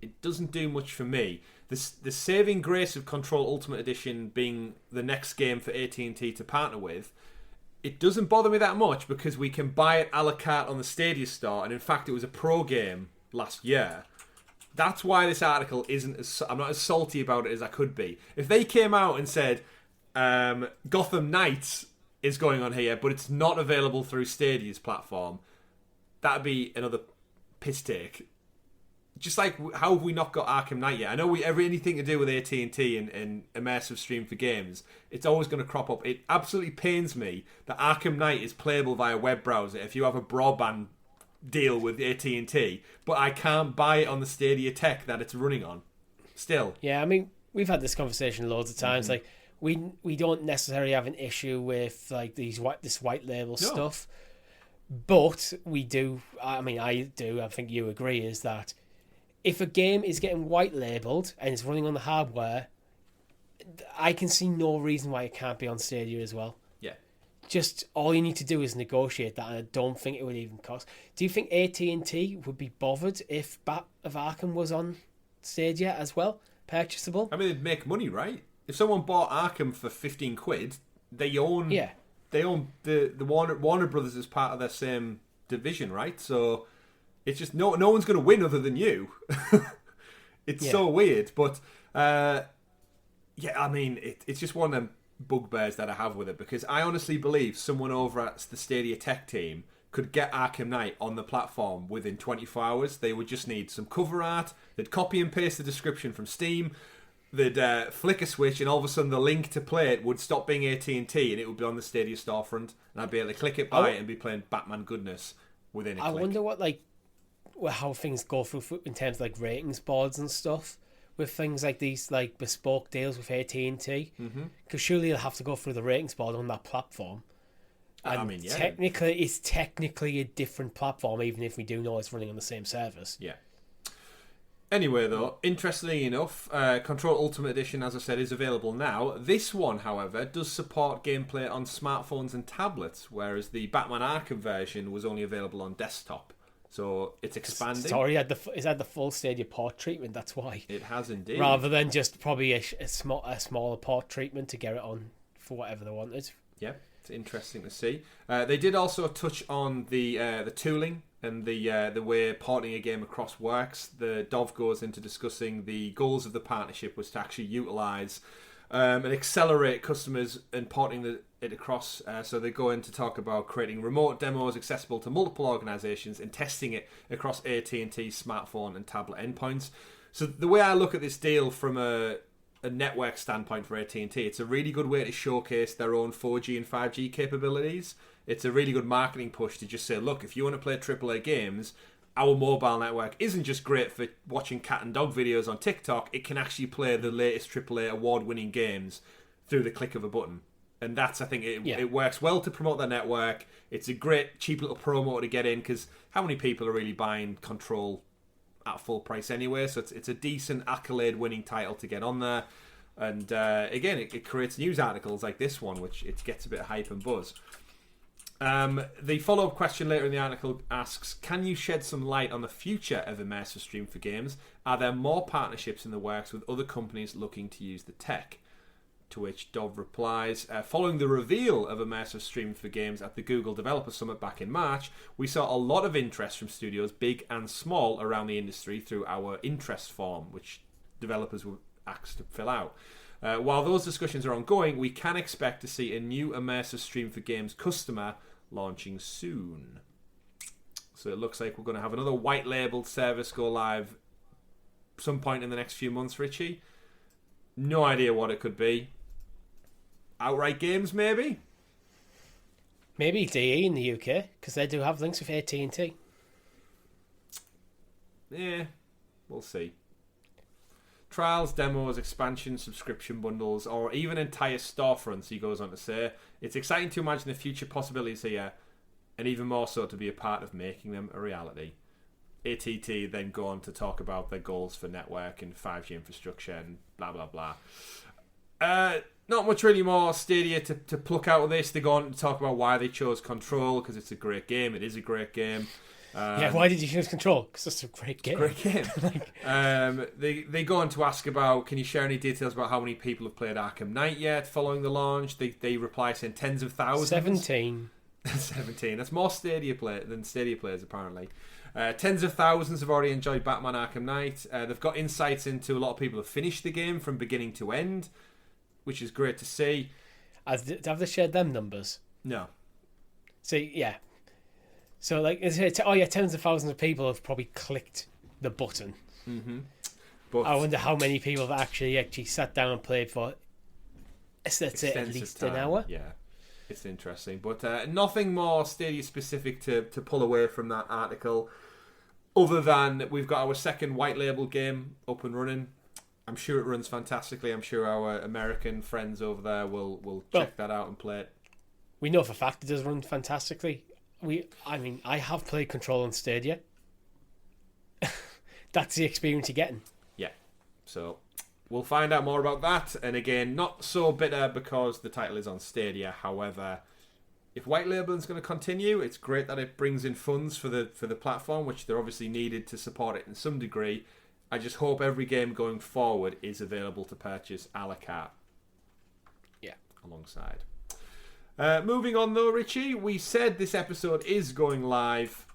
it doesn't do much for me. The saving grace of Control Ultimate Edition being the next game for AT&T to partner with, it doesn't bother me that much because we can buy it a la carte on the Stadia store. And in fact, it was a pro game last year. That's why this article I'm not as salty about it as I could be. If they came out and said Gotham Knights is going on here, but it's not available through Stadia's platform. That'd be another piss take. Just like, how have we not got Arkham Knight yet? I know anything to do with AT&T and immersive stream for games, it's always going to crop up. It absolutely pains me that Arkham Knight is playable via web browser if you have a broadband deal with AT&T, but I can't buy it on the Stadia tech that it's running on. Still. Yeah, I mean, we've had this conversation loads of times. Like, we don't necessarily have an issue with like this white label stuff, but we do. I mean, I do. I think you agree. Is that if a game is getting white labeled and it's running on the hardware, I can see no reason why it can't be on Stadia as well. Yeah. Just all you need to do is negotiate that, and I don't think it would even cost. Do you think AT&T would be bothered if Bat of Arkham was on Stadia as well, purchasable? I mean, they'd make money, right? If someone bought Arkham for 15 quid, they own the Warner Brothers as part of their same division, right? So it's just no one's going to win other than you. It's so weird, but I mean, it's just one of them bugbears that I have with it, because I honestly believe someone over at the Stadia tech team could get Arkham Knight on the platform within 24 hours. They would just need some cover art. They'd copy and paste the description from Steam. They'd flick a switch, and all of a sudden the link to play it would stop being AT&T, and it would be on the Stadia storefront, and I'd be able to click it, buy it, and be playing Batman goodness within a click. I wonder how things go through in terms of like ratings boards and stuff with things like these like bespoke deals with AT&T, because surely they'll have to go through the ratings board on that platform. And I mean, technically, it's technically a different platform, even if we do know it's running on the same service. Yeah. Anyway, though, interestingly enough, Control Ultimate Edition, as I said, is available now. This one, however, does support gameplay on smartphones and tablets, whereas the Batman Arkham version was only available on desktop. So it's expanding. Sorry, it's had the full Stadia port treatment. That's why it has indeed, rather than just probably a smaller port treatment to get it on for whatever they wanted. Yeah, it's interesting to see. They did also touch on the tooling and the way porting a game across works. The Dov goes into discussing the goals of the partnership was to actually utilise and accelerate customers and porting it across. So they go in to talk about creating remote demos accessible to multiple organisations and testing it across AT&T smartphone and tablet endpoints. So the way I look at this deal from a network standpoint for AT&T, it's a really good way to showcase their own 4G and 5G capabilities. It's a really good marketing push to just say, look, if you want to play AAA games, our mobile network isn't just great for watching cat and dog videos on TikTok. It can actually play the latest AAA award-winning games through the click of a button. And that's, I think, it works well to promote their network. It's a great, cheap little promo to get in, because how many people are really buying Control at full price anyway? So it's a decent accolade-winning title to get on there. And again, it creates news articles like this one, which it gets a bit of hype and buzz. The follow-up question later in the article asks, can you shed some light on the future of immersive stream for games? Are there more partnerships in the works with other companies looking to use the tech? To which Dov replies, following the reveal of immersive stream for games at the Google Developer Summit back in March, we saw a lot of interest from studios big and small around the industry through our interest form, which developers were asked to fill out. While those discussions are ongoing, we can expect to see a new immersive stream for games customer launching soon. So it looks like we're going to have another white labeled service go live some point in the next few months, Richie. No idea what it could be. Outright Games, maybe? Maybe DE in the UK, because they do have links with AT&T. Yeah, we'll see. Trials, demos, expansions, subscription bundles, or even entire storefronts, he goes on to say. It's exciting to imagine the future possibilities here, and even more so to be a part of making them a reality. AT&T then go on to talk about their goals for network and 5G infrastructure and blah, blah, blah. Not much really more Stadia to pluck out of this. They go on to talk about why they chose Control, because it's a great game. It is a great game. Why did you choose Control? Because it's a great game. Great game. They go on to ask about, can you share any details about how many people have played Arkham Knight yet following the launch? They reply saying tens of thousands. 17. 17. That's more Stadia than Stadia players, apparently. Tens of thousands have already enjoyed Batman Arkham Knight. They've got insights into a lot of people have finished the game from beginning to end, which is great to see. Have they shared them numbers? No. So yeah. So like, tens of thousands of people have probably clicked the button. Mm-hmm. But I wonder how many people have actually sat down and played for, let's say, at least an hour. Yeah, it's interesting. But nothing more Stadia specific to pull away from that article, other than we've got our second white label game up and running. I'm sure it runs fantastically. I'm sure our American friends over there will check that out and play it. We know for a fact it does run fantastically. I have played Control on Stadia. That's the experience you're getting. Yeah. So we'll find out more about that. And again, not so bitter because the title is on Stadia. However, if white labeling is going to continue, it's great that it brings in funds for the platform, which they're obviously needed to support it in some degree. I just hope every game going forward is available to purchase a la carte. Yeah. Alongside. Moving on though, Richie, we said this episode is going live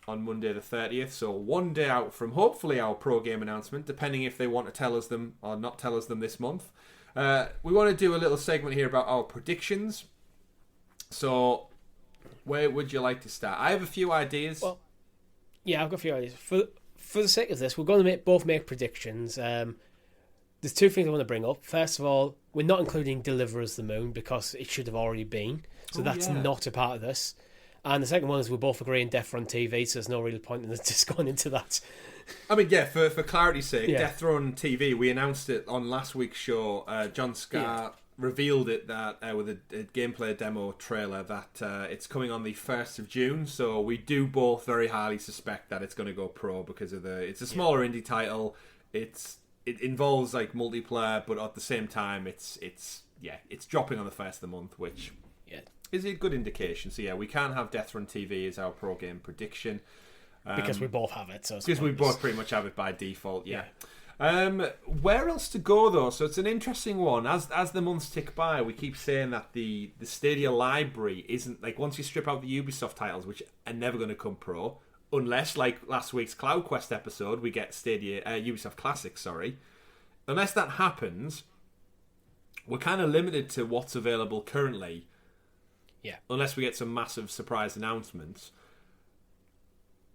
on Monday the 30th, so one day out from hopefully our pro game announcement, depending if they want to tell us them or not tell us them this month. We want to do a little segment here about our predictions. So, where would you like to start? I have a few ideas. Well, yeah, I've got a few ideas. For the sake of this, we're going to both make predictions. There's two things I want to bring up. First of all, we're not including Deliver Us the Moon because it should have already been. So that's not a part of this. And the second one is we're both agreeing Death Run TV, so there's no real point in us just going into that. I mean, yeah, for clarity's sake, Death Run TV, we announced it on last week's show. John Scar revealed it that with a gameplay demo trailer that it's coming on the 1st of June, so we do both very highly suspect that it's going to go pro because of it's a smaller indie title. It involves like multiplayer, but at the same time it's dropping on the 1st of the month, which is a good indication. So yeah, we can have Death Run TV as our pro game prediction. Because we both have it. Because we both pretty much have it by default, yeah. Where else to go though? So it's an interesting one. As the months tick by, we keep saying that the Stadia library isn't like, once you strip out the Ubisoft titles, which are never going to come pro, unless like last week's CloudQuest episode, we get Stadia Ubisoft Classics. Sorry, unless that happens, we're kind of limited to what's available currently. Yeah. Unless we get some massive surprise announcements.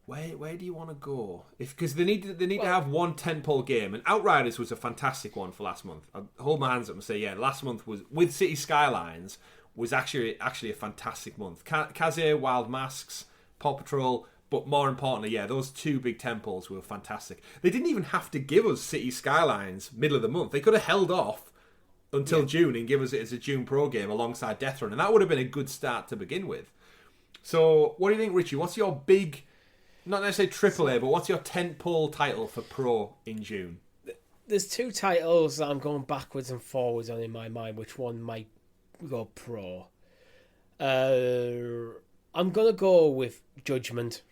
Where do you want to go? Because they need to have one tentpole game, and Outriders was a fantastic one for last month. I'll hold my hands up and say, last month was with City Skylines was actually a fantastic month. Kaze, Wild Masks, Paw Patrol, but more importantly, those two big tentpoles were fantastic. They didn't even have to give us City Skylines middle of the month. They could have held off until June and give us it as a June Pro game alongside Death Run, and that would have been a good start to begin with. So, what do you think, Richie? What's your big, not necessarily AAA, but what's your tentpole title for Pro in June? There's two titles that I'm going backwards and forwards on in my mind. Which one might go Pro? I'm going to go with Judgment.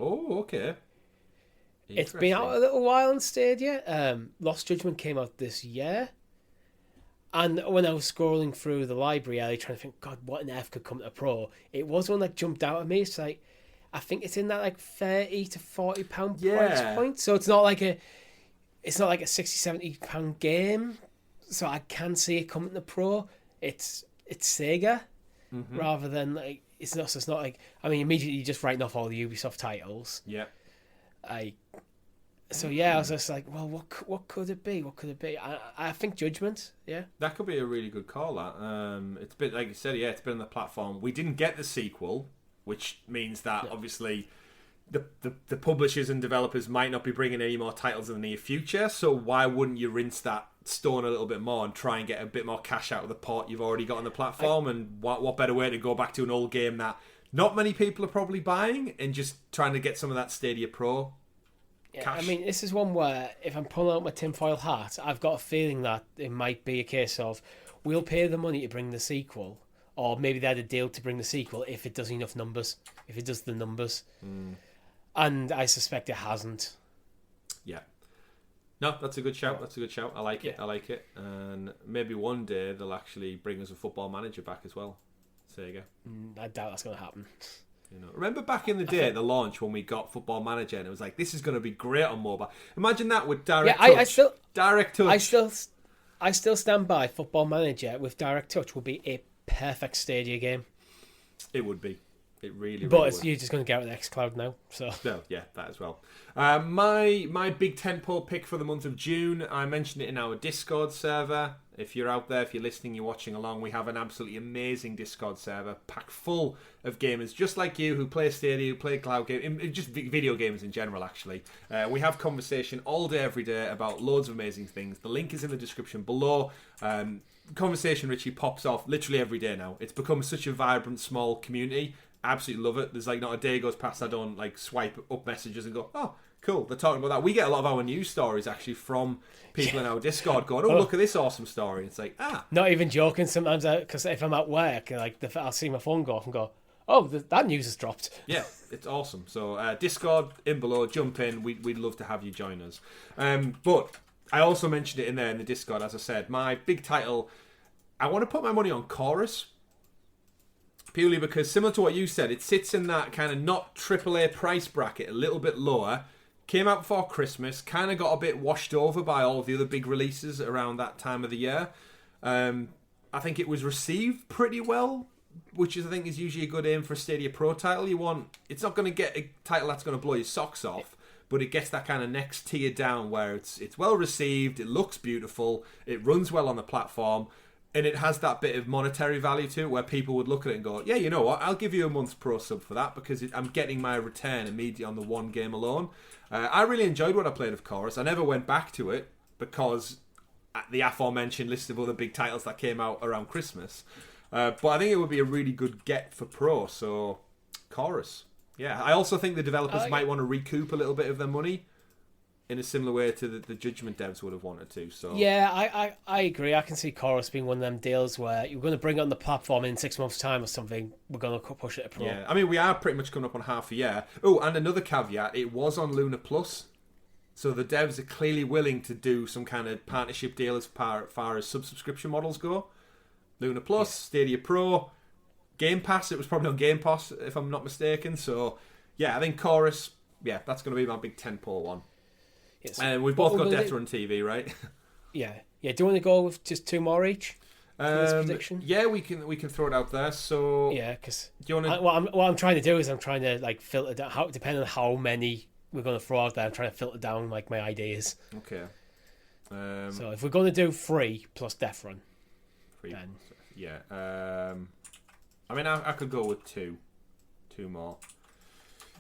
Oh, okay. It's been out a little while on Stadia. Lost Judgment came out this year. And when I was scrolling through the library, I was trying to think, God, what on earth could come to Pro? It was one that jumped out at me. It's like, I think it's in that like £30 to £40 price point. So it's not like a £60-70 game. So I can see it coming to Pro. It's Sega rather than like it's not like, I mean, immediately you're just writing off all the Ubisoft titles. Yeah. I was just like, well, what could it be? What could it be? I think Judgment, That could be a really good call, that. It's been, like you said, it's been on the platform. We didn't get the sequel, which means that obviously the publishers and developers might not be bringing any more titles in the near future, so why wouldn't you rinse that stone a little bit more and try and get a bit more cash out of the pot you've already got on the platform? And what better way to go back to an old game that not many people are probably buying and just trying to get some of that Stadia Pro cash? I mean, this is one where if I'm pulling out my tinfoil hat, I've got a feeling that it might be a case of we'll pay the money to bring the sequel, or maybe they had a deal to bring the sequel if it does enough numbers, if it does the numbers. And I suspect it hasn't. Yeah. No, that's a good shout. I like it. And maybe one day they'll actually bring us a Football Manager back as well. Sega. I doubt that's going to happen. Remember back in the day at the launch when we got Football Manager and it was like, this is going to be great on mobile. Imagine that with Direct Touch. Direct Touch. I still stand by Football Manager with Direct Touch will be a perfect Stadia game. It would be. It really But would. you're just going to get out of xCloud now. So Yeah, that as well. My big tentpole pick for the month of June, I mentioned it in our Discord server. If you're out there, if you're listening, you're watching along, we have an absolutely amazing Discord server packed full of gamers just like you who play Stadia, who play cloud games, just video games in general, actually. We have conversation all day, every day about loads of amazing things. The link is in the description below. Conversation, Richie, pops off literally every day now. It's become such a vibrant, small community. Absolutely love it. There's like not a day goes past I don't like swipe up messages and go, oh, cool, they're talking about that. We get a lot of our news stories actually from people in our Discord going, oh, look at this awesome story. It's like, not even joking. Sometimes because if I'm at work, like I'll see my phone go off and go, oh, that news has dropped. Yeah, it's awesome. So Discord in below, jump in. We'd love to have you join us. But I also mentioned it in there in the Discord, as I said. My big title, I want to put my money on Chorus. Purely because, similar to what you said, it sits in that kind of not AAA price bracket, a little bit lower. Came out before Christmas, kind of got a bit washed over by all of the other big releases around that time of the year. I think it was received pretty well, which I think is usually a good aim for a Stadia Pro title. It's not going to get a title that's going to blow your socks off, but it gets that kind of next tier down where it's well received, it looks beautiful, it runs well on the platform. And it has that bit of monetary value to it where people would look at it and go, yeah, you know what, I'll give you a month's pro sub for that because I'm getting my return immediately on the one game alone. I really enjoyed what I played of Chorus. I never went back to it because the aforementioned list of other big titles that came out around Christmas. But I think it would be a really good get for pro, so Chorus. Yeah, I also think the developers might want to recoup a little bit of their money in a similar way to the Judgment devs would have wanted to. So yeah, I agree. I can see Chorus being one of them deals where you're going to bring it on the platform in 6 months' time or something. We're going to push it to Pro. Yeah, I mean, we are pretty much coming up on half a year. Oh, and another caveat, it was on Luna Plus. So the devs are clearly willing to do some kind of partnership deal as far as subscription models go. Luna Plus, Stadia Pro, Game Pass. It was probably on Game Pass, if I'm not mistaken. So, yeah, I think Chorus, yeah, that's going to be my big tentpole one. Yes. And we've both got Death Run TV, right? Yeah. Do you want to go with just 2 more each for this prediction? Yeah, we can throw it out there. So yeah, because what I'm trying to do is I'm trying to like filter down. Depending on how many we're going to throw out there, I'm trying to filter down like my ideas. Okay. So if we're going to do 3 plus Death Run, then yeah. I mean, I could go with 2 more.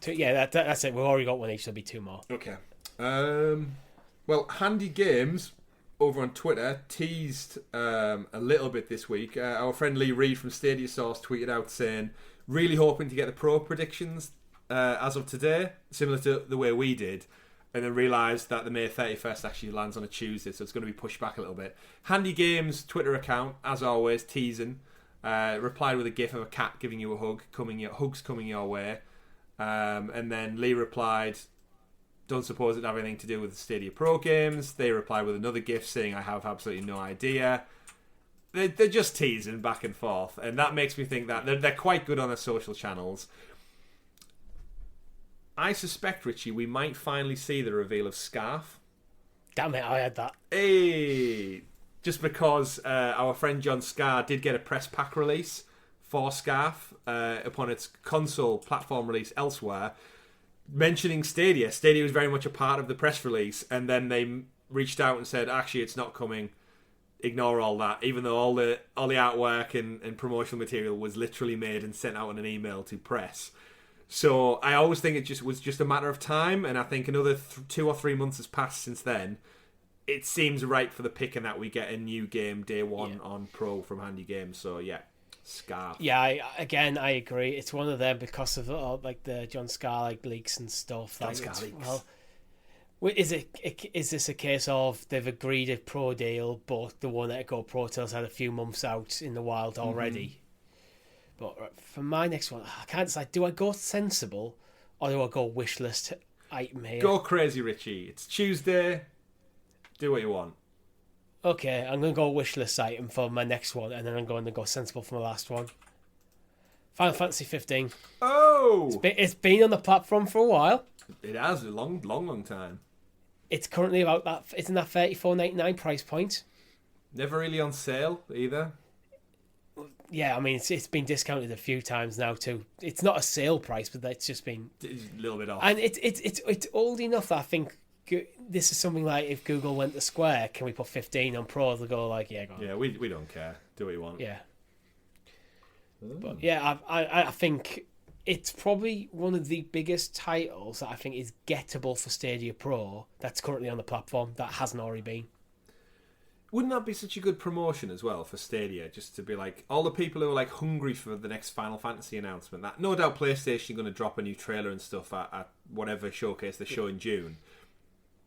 2, yeah, that's it. We've already got one each, so it'll be 2 more. Okay. Well, Handy Games over on Twitter teased a little bit this week. Our friend Lee Reed from Stadia Source tweeted out saying, really hoping to get the pro predictions as of today, similar to the way we did, and then realised that the May 31st actually lands on a Tuesday, so it's going to be pushed back a little bit. Handy Games Twitter account, as always, teasing, replied with a gif of a cat giving you a hug, hugs coming your way, and then Lee replied, don't suppose it have anything to do with the Stadia Pro games. They reply with another GIF saying, I have absolutely no idea. They're just teasing back and forth, and that makes me think that they're quite good on their social channels. I suspect, Richie, we might finally see the reveal of Scarf. Damn it, I had that. Hey! Just because our friend John Scar did get a press pack release for Scarf upon its console platform release elsewhere, mentioning Stadia. Stadia was very much a part of the press release, and then they reached out and said, actually, it's not coming. Ignore all that, even though all the artwork and promotional material was literally made and sent out in an email to press. So I always think it was just a matter of time, and I think another 2 or 3 months has passed since then. It seems right for the picking that we get a new game day one on Pro from Handy Games. So yeah. Scarf. Yeah, I agree. It's one of them because of like the John Scar leaks and stuff. John Scar leaks. Well, is this a case of they've agreed a pro deal, but the one that Go Pro Tales had a few months out in the wild already? Mm-hmm. But for my next one, I can't decide. Do I go sensible or do I go wish list item here? Go crazy, Richie. It's Tuesday. Do what you want. Okay, I'm going to go wish list item for my next one, and then I'm going to go sensible for my last one. Final Fantasy 15. Oh! It's been on the platform for a while. It has, a long time. It's currently about that. It's in that $34.99 price point. Never really on sale either. yeah, I mean, it's been discounted a few times now too. It's not a sale price, but it's just been a little bit off. And it's old enough that I think this is something like if Google went to Square, can we put 15 on Pro? They'll go like, yeah, go on. Yeah, we don't care. Do what you want. Yeah. But yeah, I think it's probably one of the biggest titles that I think is gettable for Stadia Pro that's currently on the platform that hasn't already been. Wouldn't that be such a good promotion as well for Stadia? Just to be like, all the people who are like hungry for the next Final Fantasy announcement. That no doubt PlayStation are going to drop a new trailer and stuff at whatever showcase they show in June.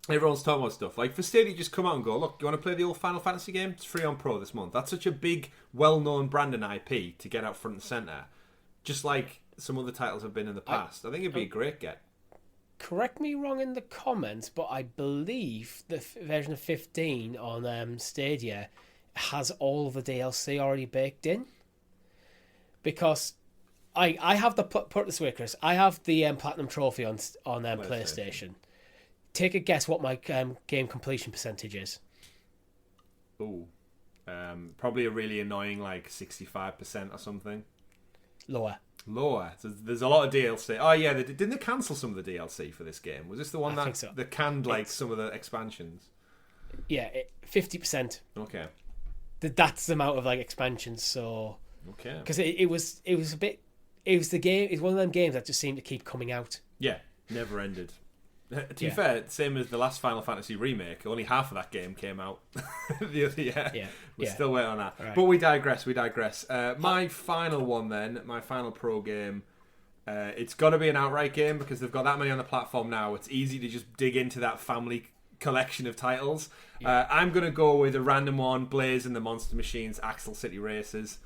Everyone's talking about stuff. Like for Stadia, just come out and go, look, you want to play the old Final Fantasy game? It's free on Pro this month. That's such a big, well-known brand and IP to get out front and centre. Just like some other titles have been in the past. I think it'd be a great get. Correct me wrong in the comments, but I believe the version of 15 on Stadia has all of the DLC already baked in. Because I have put it this way, Chris. I have the Platinum Trophy on PlayStation. Take a guess what my game completion percentage is. Ooh. Probably a really annoying, like 65% or something. Lower. So there's a lot of DLC. Oh yeah, didn't they cancel some of the DLC for this game? Was this the one that canned like some of the expansions? Yeah, 50%. Okay. That's the amount of like expansions. So okay, because it was a bit. It was the game. It's one of them games that just seemed to keep coming out. Yeah, never ended. To be fair, same as the last Final Fantasy remake, only half of that game came out the other year. Yeah. We're still waiting on that. Right. But we digress. My final one then, my final Pro game, it's got to be an outright game because they've got that many on the platform now. It's easy to just dig into that family collection of titles. Yeah. I'm going to go with a random one, Blaze and the Monster Machines, Axel City Racers.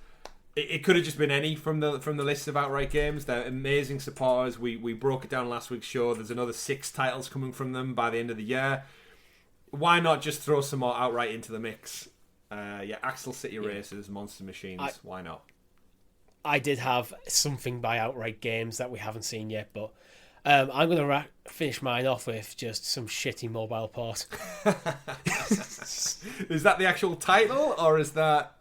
It could have just been any from the list of outright games. They're amazing supporters. We broke it down last week's show. There's another 6 titles coming from them by the end of the year. Why not just throw some more outright into the mix? Axel City Racers, Monster Machines. Why not? I did have something by outright games that we haven't seen yet, but I'm going to finish mine off with just some shitty mobile port. Is that the actual title, or is that...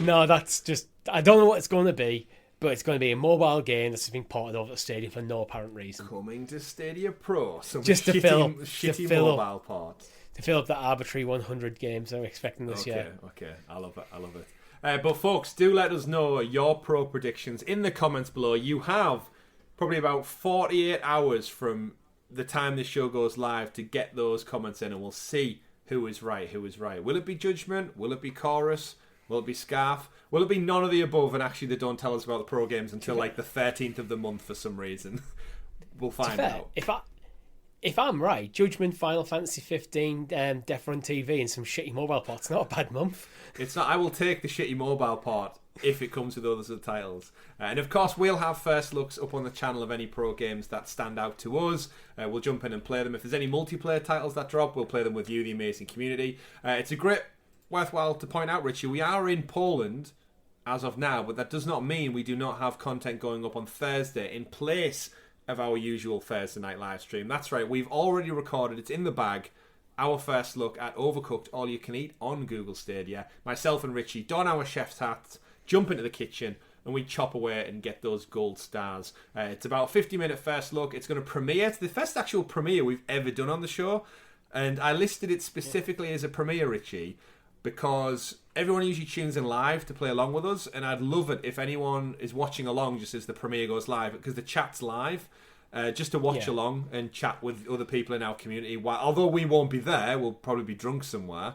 No, that's just... I don't know what it's going to be, but it's going to be a mobile game that's been ported over to Stadia for no apparent reason. Coming to Stadia Pro. Some just shitty mobile port. To fill up the arbitrary 100 games I'm expecting this year. Okay. I love it. But folks, do let us know your Pro predictions in the comments below. You have probably about 48 hours from the time this show goes live to get those comments in, and we'll see who is right. Will it be Judgment? Will it be Chorus? Will it be Scarf? Will it be none of the above? And actually, they don't tell us about the Pro games until like the 13th of the month for some reason. We'll find out. If I'm right, Judgment, Final Fantasy 15, Death Run TV, and some shitty mobile ports. Not a bad month. It's not. I will take the shitty mobile port if it comes with others of titles. And of course, we'll have first looks up on the channel of any Pro games that stand out to us. We'll jump in and play them. If there's any multiplayer titles that drop, we'll play them with you, the amazing community. It's a great. Worthwhile to point out, Richie, we are in Poland as of now, but that does not mean we do not have content going up on Thursday in place of our usual Thursday night live stream. That's right, we've already recorded, it's in the bag, our first look at Overcooked All You Can Eat on Google Stadia. Myself and Richie don our chef's hats, jump into the kitchen, and we chop away and get those gold stars. It's about a 50-minute first look. It's going to premiere. It's the first actual premiere we've ever done on the show, and I listed it specifically as a premiere, Richie, because everyone usually tunes in live to play along with us, and I'd love it if anyone is watching along just as the premiere goes live, because the chat's live, just to watch along and chat with other people in our community. Although we won't be there, we'll probably be drunk somewhere.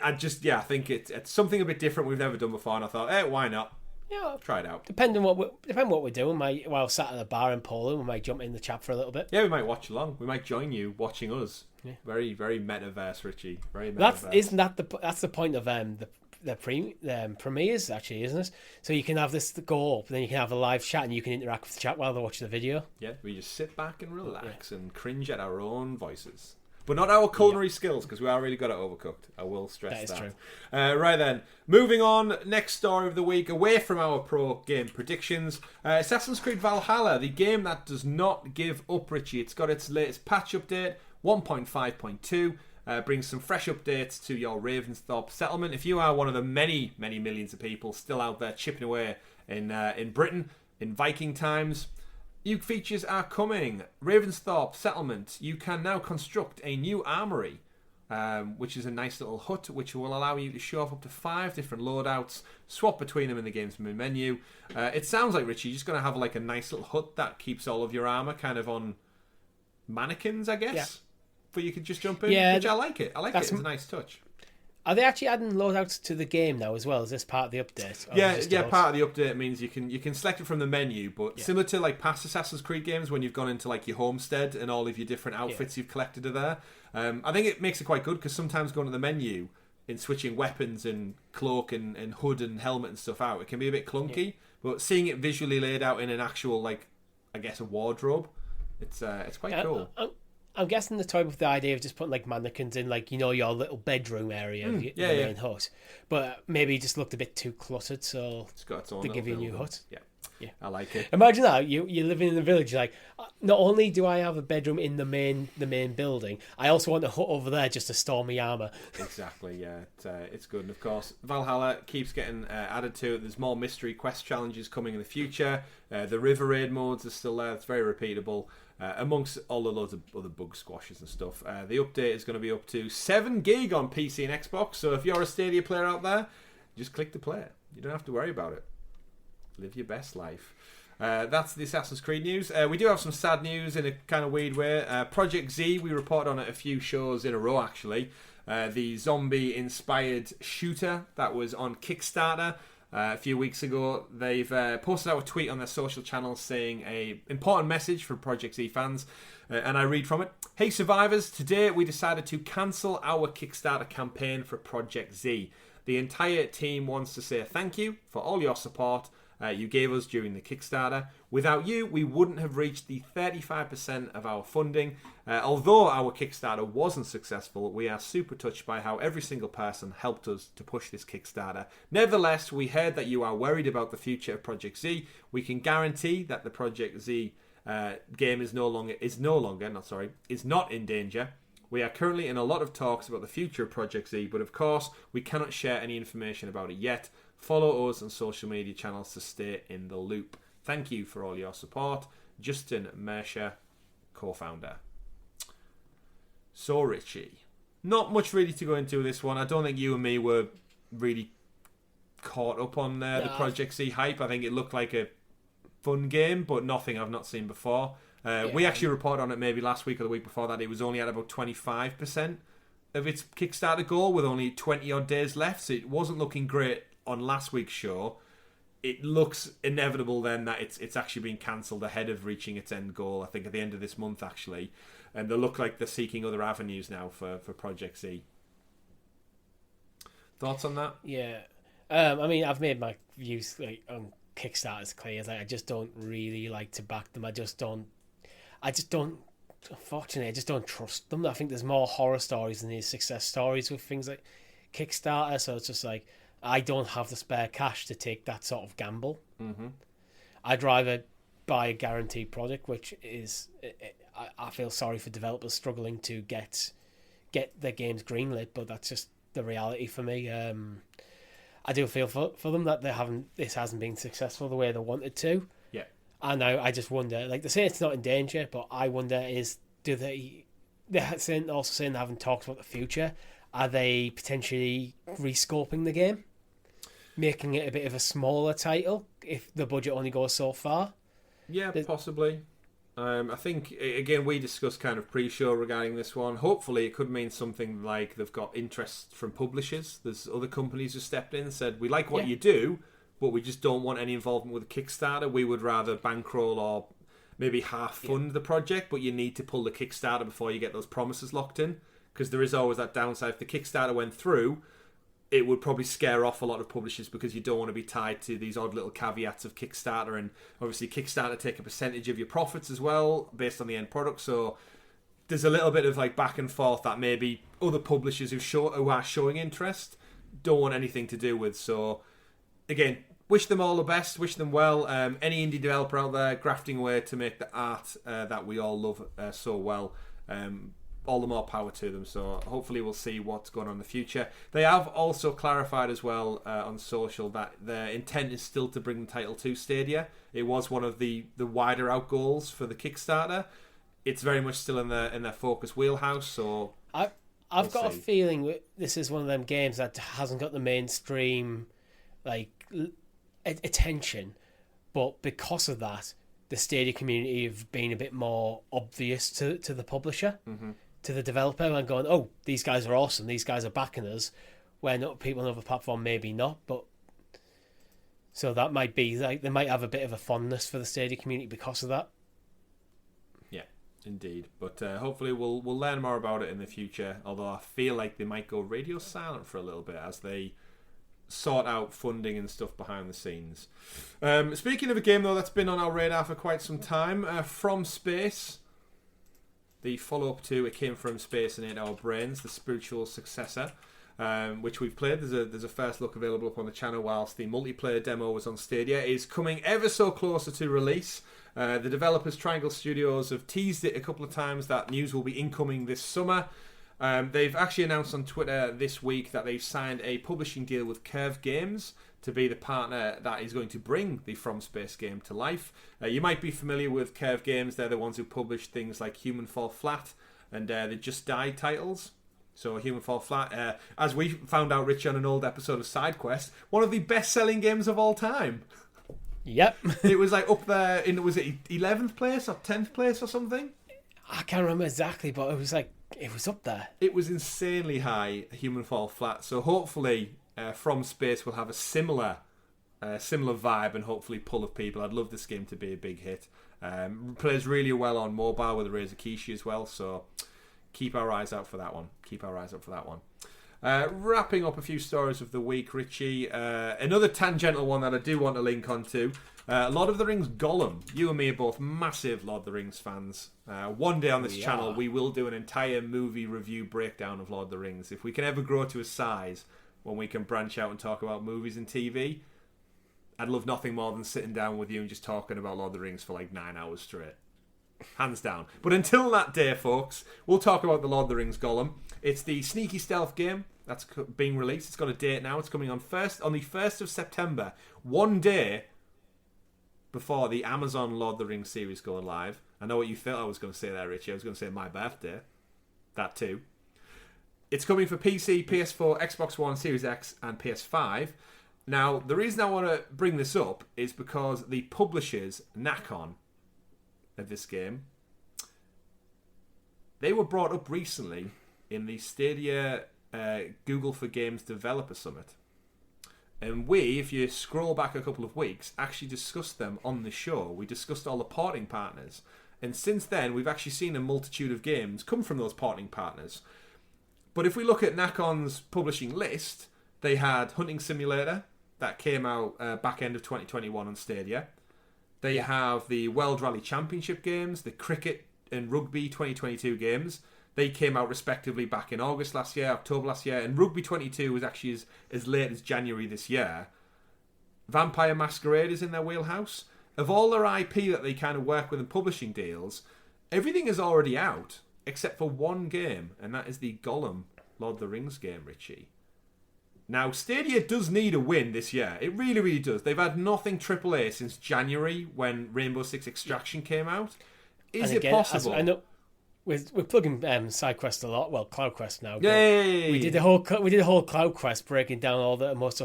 I think it's something a bit different we've never done before, and I thought, hey, why not? Yeah, try it out. Depending what we're doing, while sat at a bar in Poland, we might jump in the chat for a little bit. Yeah, we might watch along. We might join you watching us. Yeah. Very, very metaverse, Richie. Very metaverse. That's the point of the premieres, actually, isn't it? So you can have this go up, then you can have a live chat, and you can interact with the chat while they're watching the video. Yeah, we just sit back and relax and cringe at our own voices. But not our culinary skills, because we are really good at Overcooked. I will stress that. That is true. Right then, moving on, next story of the week, away from our Pro game predictions. Assassin's Creed Valhalla, the game that does not give up, Richie. It's got its latest patch update, 1.5.2. brings some fresh updates to your Ravensthorpe settlement. If you are one of the many, many millions of people still out there chipping away in Britain in Viking times, new features are coming. Ravensthorpe settlement, you can now construct a new armory, which is a nice little hut which will allow you to show off up to 5 different loadouts, swap between them in the game's menu. It sounds like, Richie, you're just going to have like a nice little hut that keeps all of your armor kind of on mannequins, I guess. Yeah. But you could just jump in, which I like it. I like it. It's a nice touch. Are they actually adding loadouts to the game now as well? Is this part of the update? Yeah. Part of the update means you can select it from the menu, but similar to like past Assassin's Creed games, when you've gone into like your homestead and all of your different outfits you've collected are there. I think it makes it quite good because sometimes going to the menu and switching weapons and cloak and hood and helmet and stuff out, it can be a bit clunky. But seeing it visually laid out in an actual, like, I guess, a wardrobe, it's quite cool. I'm guessing the toy with the idea of just putting like mannequins in, like, your little bedroom area of the main hut, but maybe it just looked a bit too cluttered, so it's got its own they give you a new hut. Yeah, I like it. Imagine that you're living in the village. You're like, not only do I have a bedroom in the main building, I also want a hut over there just to store my armor. Exactly. Yeah, it's good. And of course, Valhalla keeps getting added to it. There's more mystery quest challenges coming in the future. The river raid modes are still there. It's very repeatable. Amongst all the loads of other bug squashes and stuff. The update is going to be up to 7 gig on PC and Xbox. So if you're a Stadia player out there, just click to play it. You don't have to worry about it. Live your best life. That's the Assassin's Creed news. We do have some sad news in a kind of weird way. Projekt Z, we reported on it a few shows in a row, actually. The zombie-inspired shooter that was on Kickstarter a few weeks ago. They've posted out a tweet on their social channels saying an important message for Projekt Z fans. And I read from it. Hey survivors, today we decided to cancel our Kickstarter campaign for Projekt Z. The entire team wants to say thank you for all your support you gave us during the Kickstarter. Without you, we wouldn't have reached the 35% of our funding. Although our Kickstarter wasn't successful, we are super touched by how every single person helped us to push this Kickstarter. Nevertheless, we heard that you are worried about the future of Projekt Z. We can guarantee that the Projekt Z game is not in danger. We are currently in a lot of talks about the future of Projekt Z, but of course, we cannot share any information about it yet. Follow us on social media channels to stay in the loop. Thank you for all your support. Justin Mersher, co-founder. So, Richie, not much really to go into this one. I don't think you and me were really caught up on the Projekt Z hype. I think it looked like a fun game, but nothing I've not seen before. We actually reported on it maybe last week or the week before that. It was only at about 25% of its Kickstarter goal with only 20 odd days left, so it wasn't looking great on last week's show. It looks inevitable then that it's actually been cancelled ahead of reaching its end goal, I think at the end of this month actually, and they look like they're seeking other avenues now for Projekt Z. Thoughts on that? Yeah. I mean, I've made my views like on Kickstarters clear. Like, I just don't really like to back them. I just don't unfortunately, I just don't trust them. I think there's more horror stories than there's success stories with things like Kickstarter, so it's just like, I don't have the spare cash to take that sort of gamble. Mm-hmm. I'd rather buy a guaranteed product, which is, I feel sorry for developers struggling to get their games greenlit, but that's just the reality for me. I do feel for them that this hasn't been successful the way they wanted to. Yeah. And I just wonder, like, they say it's not in danger, but I wonder they're also saying they haven't talked about the future. Are they potentially rescoping the game? Making it a bit of a smaller title if the budget only goes so far? Yeah, possibly. I think, again, we discussed kind of pre-show regarding this one. Hopefully it could mean something like they've got interest from publishers. There's other companies who stepped in and said, we like what you do, but we just don't want any involvement with a Kickstarter. We would rather bankroll or maybe half fund the project, but you need to pull the Kickstarter before you get those promises locked in. Because there is always that downside. If the Kickstarter went through, it would probably scare off a lot of publishers because you don't want to be tied to these odd little caveats of Kickstarter. And obviously Kickstarter take a percentage of your profits as well based on the end product. So there's a little bit of like back and forth that maybe other publishers who are showing interest don't want anything to do with. So again, wish them all the best. Wish them well. Any indie developer out there grafting away to make the art that we all love so well. all the more power to them. So hopefully we'll see what's going on in the future. They have also clarified as well on social that their intent is still to bring the title to Stadia. It was one of the wider out goals for the Kickstarter. It's very much still in their focus wheelhouse. So I've got a feeling this is one of them games that hasn't got the mainstream attention, but because of that, the Stadia community have been a bit more obvious to the publisher, to the developer, and going, oh, these guys are awesome, these guys are backing us, when people on other platform maybe not. But so that might be they might have a bit of a fondness for the Stadia community because of that. Yeah, indeed. But hopefully we'll learn more about it in the future, although I feel like they might go radio silent for a little bit as they sort out funding and stuff behind the scenes. Speaking of a game, though, that's been on our radar for quite some time, From Space, the follow-up to It Came From Space and Ate Our Brains, the spiritual successor, which we've played. There's a first look available up on the channel whilst the multiplayer demo was on Stadia. It is coming ever so closer to release. The developers, Triangle Studios, have teased it a couple of times that news will be incoming this summer. They've actually announced on Twitter this week that they've signed a publishing deal with Curve Games to be the partner that is going to bring the From Space game to life. You might be familiar with Curve Games. They're the ones who published things like Human Fall Flat and the Just Die titles. So Human Fall Flat, as we found out, Rich, on an old episode of SideQuest, one of the best-selling games of all time. Yep. It was up there in, was it 11th place or 10th place or something? I can't remember exactly, but it was up there. It was insanely high, Human Fall Flat. So hopefully From Space will have a similar vibe and hopefully pull of people. I'd love this game to be a big hit. Plays really well on mobile with the Razer Kishi as well. So keep our eyes out for that one. Wrapping up a few stories of the week, Richie. Another tangential one that I do want to link onto. Lord of the Rings Gollum. You and me are both massive Lord of the Rings fans. One day on this channel, we will do an entire movie review breakdown of Lord of the Rings. If we can ever grow to a size when we can branch out and talk about movies and TV, I'd love nothing more than sitting down with you and just talking about Lord of the Rings for 9 hours straight. Hands down. But until that day, folks, we'll talk about the Lord of the Rings Gollum. It's the sneaky stealth game that's being released. It's got a date now. It's coming on the 1st of September. One day before the Amazon Lord of the Rings series going live. I know what you thought I was going to say there, Richie. I was going to say my birthday. That too. It's coming for PC, PS4, Xbox One, Series X, and PS5. Now, the reason I want to bring this up is because the publishers, Nacon, of this game, they were brought up recently in the Stadia Google for Games Developer Summit. And we, if you scroll back a couple of weeks, actually discussed them on the show. We discussed all the porting partners. And since then, we've actually seen a multitude of games come from those porting partners. But if we look at Nacon's publishing list, they had Hunting Simulator, that came out back end of 2021 on Stadia. They have the World Rally Championship games, the Cricket and Rugby 2022 games. They came out respectively back in August last year, October last year, and Rugby 22 was actually as late as January this year. Vampire Masquerade is in their wheelhouse. Of all their IP that they kind of work with in publishing deals, everything is already out except for one game, and that is the Gollum Lord of the Rings game, Richie. Now, Stadia does need a win this year. It really, really does. They've had nothing AAA since January when Rainbow Six Extraction came out. Is it possible? I know we're plugging SideQuest a lot. Well, CloudQuest now. Yay! We did a whole CloudQuest breaking down all the most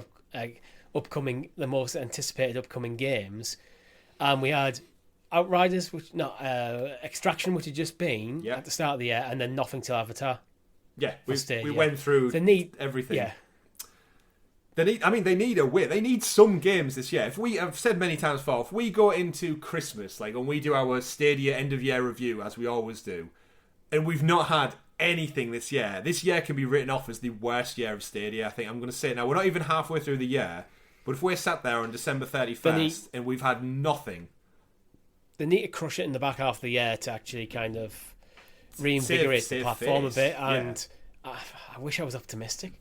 anticipated upcoming games, and we had Outriders, Extraction, which had just been at the start of the year, and then nothing till Avatar. Yeah, we went through everything. Yeah. They need a win. They need some games this year. I've said many times before, if we go into Christmas, when we do our Stadia end of year review, as we always do, and we've not had anything this year can be written off as the worst year of Stadia. I think I'm going to say it now. We're not even halfway through the year, but if we're sat there on December 31st and we've had nothing, they need to crush it in the back half of the year to actually kind of reinvigorate the platform a bit. And I wish I was optimistic.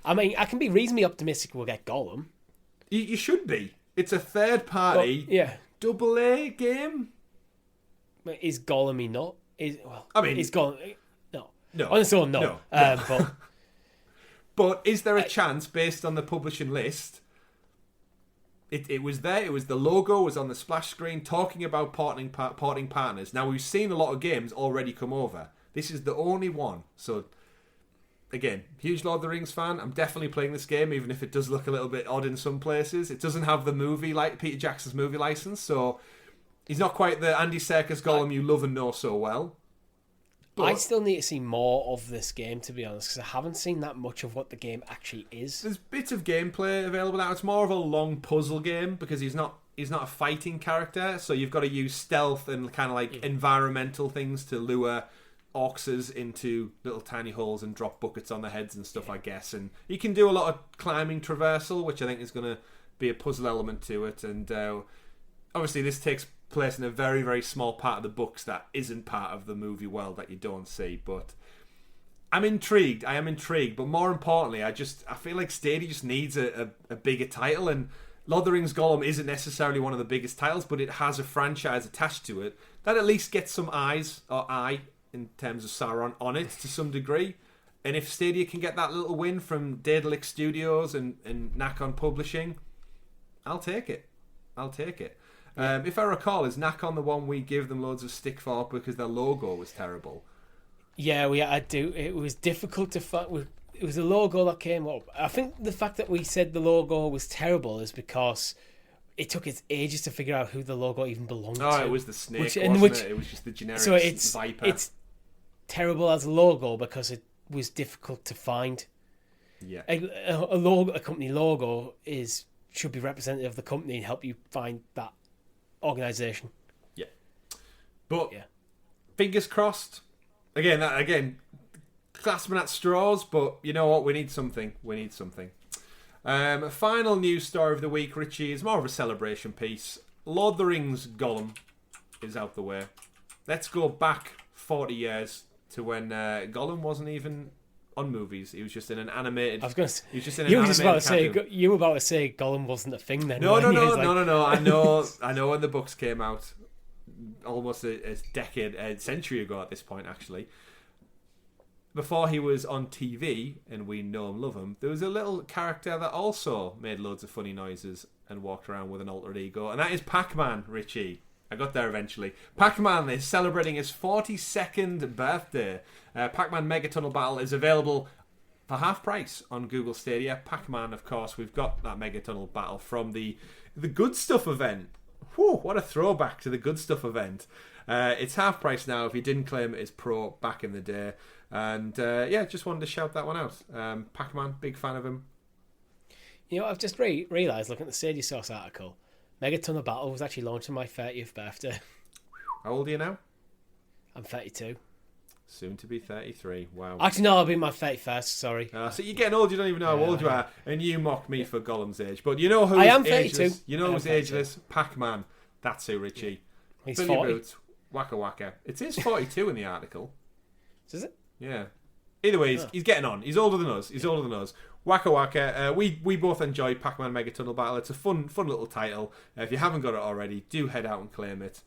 I mean, I can be reasonably optimistic we'll get Gollum. You should be. It's a third-party AA game. Is Gollum not? Is Gollum... No. No. On its own, no. No. But is there a chance, based on the publishing list, it was there, it was the logo was on the splash screen talking about porting partners. Now, we've seen a lot of games already come over. This is the only one. So, again, huge Lord of the Rings fan. I'm definitely playing this game, even if it does look a little bit odd in some places. It doesn't have the movie, like Peter Jackson's movie license, so he's not quite the Andy Serkis Gollum you love and know so well. But I still need to see more of this game, to be honest, because I haven't seen that much of what the game actually is. There's bits of gameplay available now. It's more of a long puzzle game because he's not a fighting character, so you've got to use stealth and kind of like environmental things to lure orcs into little tiny holes and drop buckets on their heads and stuff, I guess. And you can do a lot of climbing traversal, which I think is going to be a puzzle element to it. And obviously this takes place in a very, very small part of the books that isn't part of the movie world that you don't see. But I'm intrigued. I am intrigued. But more importantly, I feel like Stadia just needs a bigger title. And Lord of the Rings Gollum isn't necessarily one of the biggest titles, but it has a franchise attached to it that at least gets some eyes, or eye, in terms of Sauron, on it to some degree. And if Stadia can get that little win from Daedalic Studios and Nacon Publishing, I'll take it. Yeah. If I recall, is Nacon the one we give them loads of stick for because their logo was terrible? Yeah, I do. It was difficult to find. It was a logo that came up. I think the fact that we said the logo was terrible is because it took its ages to figure out who the logo even belonged to. Oh, it was the snake, wasn't it? It was just the generic viper. It's terrible as a logo because it was difficult to find. Yeah, a company logo should be representative of the company and help you find that organisation. Yeah, but fingers crossed. Again, clasping at straws, but you know what? We need something. Final news story of the week, Richie, is more of a celebration piece. Lord of the Rings Gollum is out the way. Let's go back 40 years to when Gollum wasn't even on movies. He was just in an animated. I was going to say. He was just in an animated cartoon. You were about to say Gollum wasn't a thing then. No. I know when the books came out, almost a century ago at this point, actually. Before he was on TV, and we know and love him, there was a little character that also made loads of funny noises and walked around with an alter ego, and that is Pac-Man, Richie. I got there eventually. Pac-Man is celebrating his 42nd birthday. Pac-Man Megatunnel Battle is available for half price on Google Stadia. Pac-Man, of course, we've got that Megatunnel Battle from the Good Stuff event. Whew, what a throwback to the Good Stuff event. It's half price now if you didn't claim it as pro back in the day. And just wanted to shout that one out. Pac-Man, big fan of him. You know, I've just realised, looking at the Stadia Source article, Megatunnel Battle was actually launched on my 30th birthday. How old are you now? I'm 32. Soon to be 33. Wow. Actually, no, I'll be my 31st, sorry. So you're getting old, you don't even know how old you are, and you mock me for Gollum's age. But you know who's I am 32. Ageless? You know who's ageless? Pac-Man. That's who, Richie. He's Fill 40. your boots. Waka waka. It is 42 in the article. Is it? Yeah. Either way, he's getting on. He's older than us. Waka waka. We both enjoy Pac-Man Megatunnel Battle. It's a fun little title. If you haven't got it already, do head out and claim it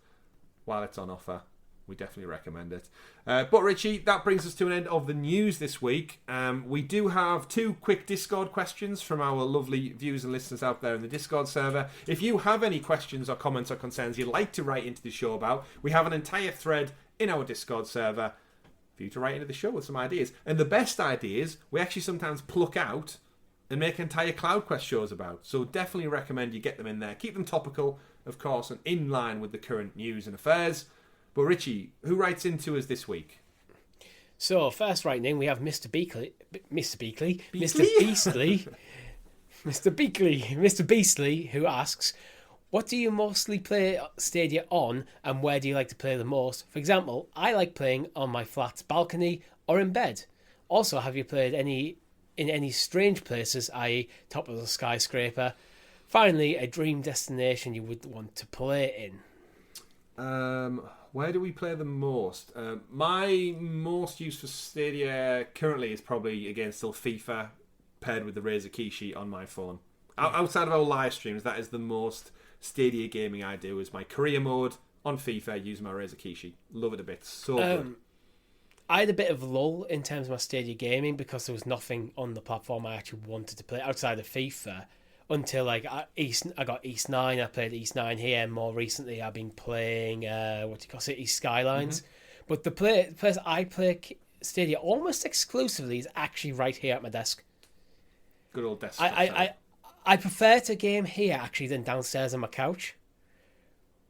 while it's on offer. We definitely recommend it. But Richie, that brings us to an end of the news this week. We do have 2 quick Discord questions from our lovely viewers and listeners out there in the Discord server. If you have any questions or comments or concerns you'd like to write into the show about, we have an entire thread in our Discord server for you to write into the show with some ideas. And the best ideas we actually sometimes pluck out and make entire CloudQuest shows about. So definitely recommend you get them in there. Keep them topical, of course, and in line with the current news and affairs. But Richie, who writes into us this week? So, first writing in, we have Mr. Beasley, who asks, what do you mostly play Stadia on, and where do you like to play the most? For example, I like playing on my flat's balcony or in bed. Also, have you played in any strange places, i.e. top of the skyscraper? Finally, a dream destination you would want to play in. Where do we play the most? My most use for Stadia currently is probably, again, still FIFA, paired with the Razer Kishi on my phone. Outside of our live streams, that is the most Stadia gaming I do, is my career mode on FIFA using my Razer Kishi. Love it a bit. So good. I had a bit of a lull in terms of my Stadia gaming because there was nothing on the platform I actually wanted to play outside of FIFA until like I got East 9. I played East 9 here, and more recently I've been playing City Skylines. But the place I play Stadia almost exclusively is actually right here at my desk. Good old desk. I prefer to game here actually than downstairs on my couch.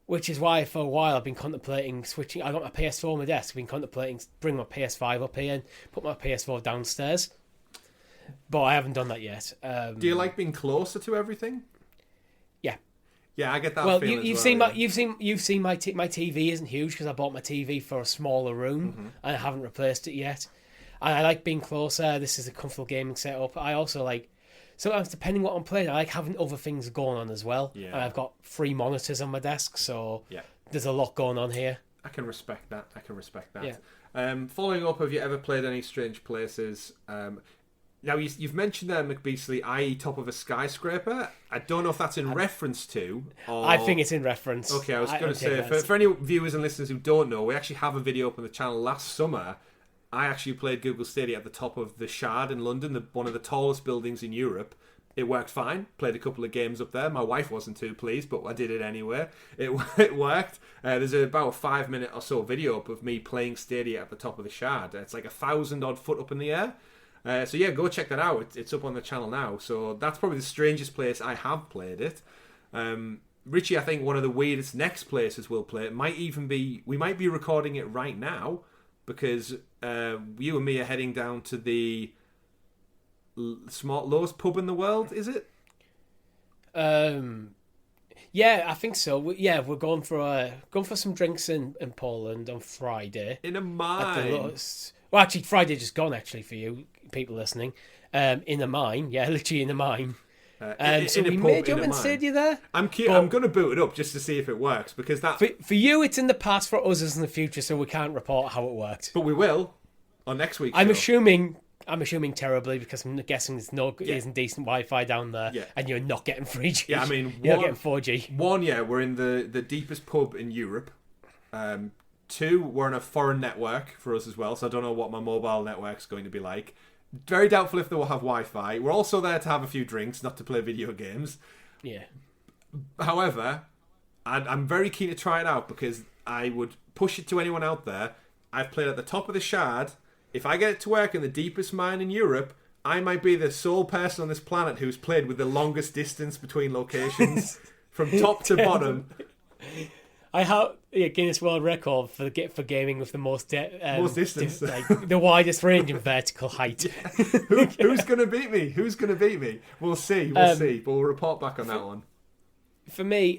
Which is why for a while I've been contemplating switching. I got my PS4 on my desk. I've been contemplating bring my PS5 up here and put my PS4 downstairs. But I haven't done that yet. Do you like being closer to everything? Yeah. Yeah, I get that. Well, feeling you've as seen well, my you've seen my TV isn't huge because I bought my TV for a smaller room and I haven't replaced it yet. And I like being closer. This is a comfortable gaming setup. I also like. Sometimes, depending what I'm playing, I like having other things going on as well. Yeah. And I've got 3 monitors on my desk, so yeah. There's a lot going on here. I can respect that. Yeah. Following up, have you ever played any Strange Places? Now, you've mentioned there, McBeasley, i.e. top of a skyscraper. I don't know if that's in reference to... Or... I think it's in reference. Okay, I was going to say, for any viewers and listeners who don't know, we actually have a video up on the channel last summer. I actually played Google Stadia at the top of the Shard in London, one of the tallest buildings in Europe. It worked fine. Played a couple of games up there. My wife wasn't too pleased, but I did it anyway. It worked. There's about a 5-minute or so video up of me playing Stadia at the top of the Shard. It's like 1,000-odd foot up in the air. So yeah, go check that out. It's up on the channel now. So that's probably the strangest place I have played it. Richie, I think one of the weirdest next places we'll play it might even be... We might be recording it right now because you and me are heading down to the... lowest pub in the world, is it? Yeah, I think so. We're going for some drinks in Poland on Friday. In a mine. Well, actually, Friday just gone. Actually, for you people listening, in a mine. Yeah, literally in a mine. So we may jump and Stadia there. I'm going to boot it up just to see if it works because that for you it's in the past, for us it's in the future, so we can't report how it worked. But we will on next week's I'm show. I'm assuming terribly because I'm guessing isn't decent Wi-Fi down there, and you're not getting 3G. Yeah, I mean, you're not getting 4G. One, we're in the deepest pub in Europe. 2, we're on a foreign network for us as well, so I don't know what my mobile network's going to be like. Very doubtful if they will have Wi-Fi. We're also there to have a few drinks, not to play video games. Yeah. However, I'm very keen to try it out because I would push it to anyone out there. I've played at the top of the Shard. If I get it to work in the deepest mine in Europe, I might be the sole person on this planet who's played with the longest distance between locations from top to bottom. I have a Guinness World Record for gaming with the most distance, the widest range in vertical height. Yeah. Who's going to beat me? We'll see. But we'll report back on that one. For me,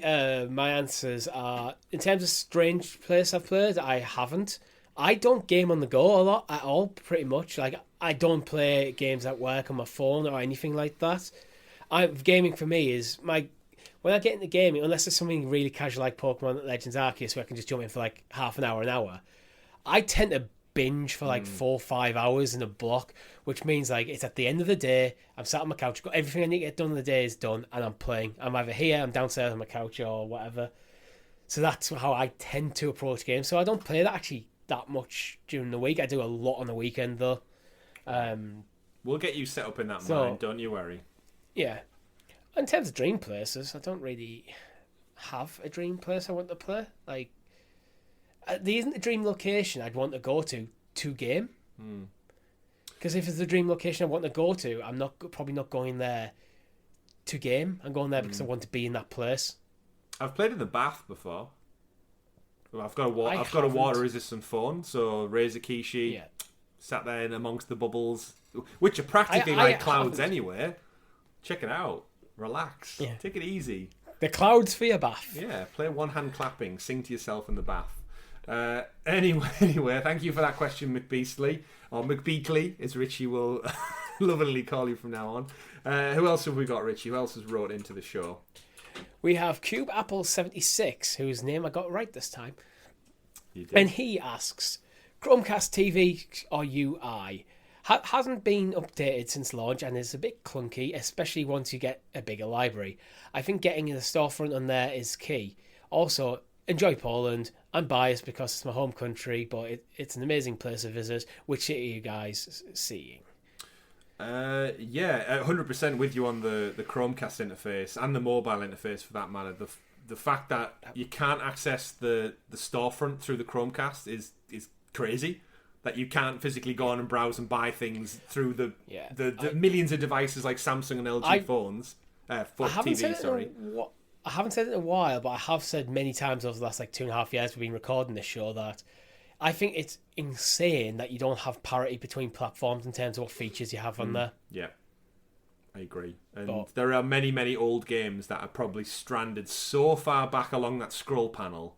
my answers are, in terms of strange place I've played, I haven't. I don't game on the go a lot at all, pretty much. Like, I don't play games at work on my phone or anything like that. Gaming for me is when I get into gaming, unless it's something really casual like Pokemon Legends Arceus, where I can just jump in for like half an hour, I tend to binge for like 4 or 5 hours in a block, which means like it's at the end of the day, I'm sat on my couch, got everything I need to get done in the day is done, and I'm playing. I'm either here, I'm downstairs on my couch or whatever. So that's how I tend to approach games. So I don't play that actually that much during the week. I do a lot on the weekend though. We'll get you set up in that mind, don't you worry. Yeah. In terms of dream places, I don't really have a dream place I want to play. Like, there isn't a dream location I'd want to go to game. Because if it's the dream location I want to go to, I'm probably not going there to game. I'm going there because I want to be in that place. I've played in the bath before. I've got a water-resistant phone, so raise a Kishi, sat there in amongst the bubbles, which are practically like clouds anyway. Check it out. Relax. Yeah. Take it easy. The clouds for your bath. Yeah, play one-hand clapping. Sing to yourself in the bath. Anyway, thank you for that question, McBeasley. Or McBeakley, as Richie will lovingly call you from now on. Who else have we got, Richie? Who else has wrote into the show? We have Cube Apple 76, whose name I got right this time. You did. And he asks, Chromecast TV or UI? Hasn't been updated since launch and is a bit clunky, especially once you get a bigger library. I think getting in the storefront on there is key. Also, enjoy Poland. I'm biased because it's my home country, but it's an amazing place to visit. Which city are you guys seeing? 100% with you on the Chromecast interface and the mobile interface for that matter. The fact that you can't access the storefront through the Chromecast is crazy. That you can't physically go on and browse and buy things through the millions of devices like Samsung and LG phones. I haven't said it in a while, but I have said many times over the last 2.5 years we've been recording this show that I think it's insane that you don't have parity between platforms in terms of what features you have on there. Yeah, I agree. And there are many, many old games that are probably stranded so far back along that scroll panel,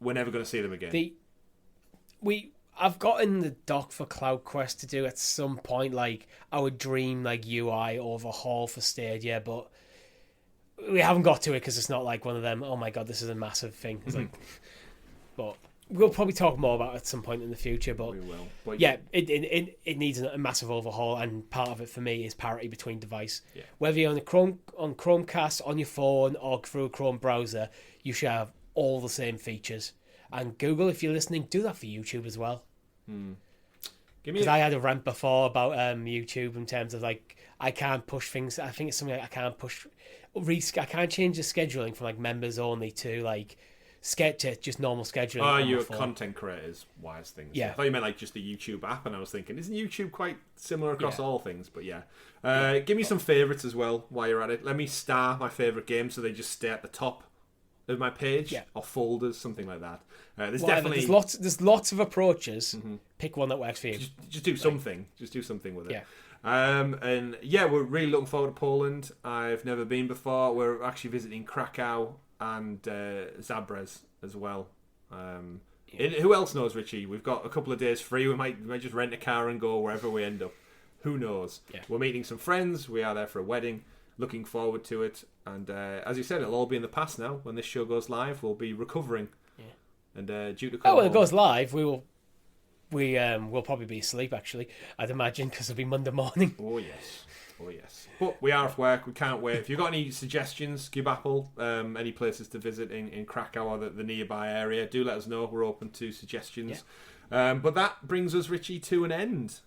we're never going to see them again. I've got in the dock for CloudQuest to do at some point, our dream UI overhaul for Stadia, but we haven't got to it because it's not one of them, oh my god, this is a massive thing. It's but we'll probably talk more about it at some point in the future. But we will. But yeah, it needs a massive overhaul, and part of it for me is parity between device. Yeah. Whether you're on Chromecast, on your phone, or through a Chrome browser, you should have all the same features. And Google, if you're listening, do that for YouTube as well. Because I had a rant before about YouTube in terms of I can't push things. I think it's something I can't push. I can't change the scheduling from members only to just normal scheduling. Oh, you're content creators, wise things. Yeah, I thought you meant just the YouTube app, and I was thinking, isn't YouTube quite similar across all things? But yeah, give me some favourites as well while you're at it. Let me star my favourite games so they just stay at the top of my page or folders, something like that. Definitely there's lots of approaches. Pick one that works for you. Just do something. Just do something with it. And we're really looking forward to Poland. I've never been before. We're actually visiting Krakow and Zabrze as well. Who else knows, Richie? We've got a couple of days free. We might just rent a car and go wherever we end up. Who knows? We're meeting some friends. We are there for a wedding. Looking forward to it. And as you said, it'll all be in the past now. When this show goes live, we'll be recovering. And due to when it goes live, we'll probably be asleep, actually, I'd imagine, because it'll be Monday morning. Oh yes. But we are off work. We can't wait. If you've got any suggestions, give Apple any places to visit in Krakow or the nearby area, do let us know. We're open to suggestions. But that brings us, Richie, to an end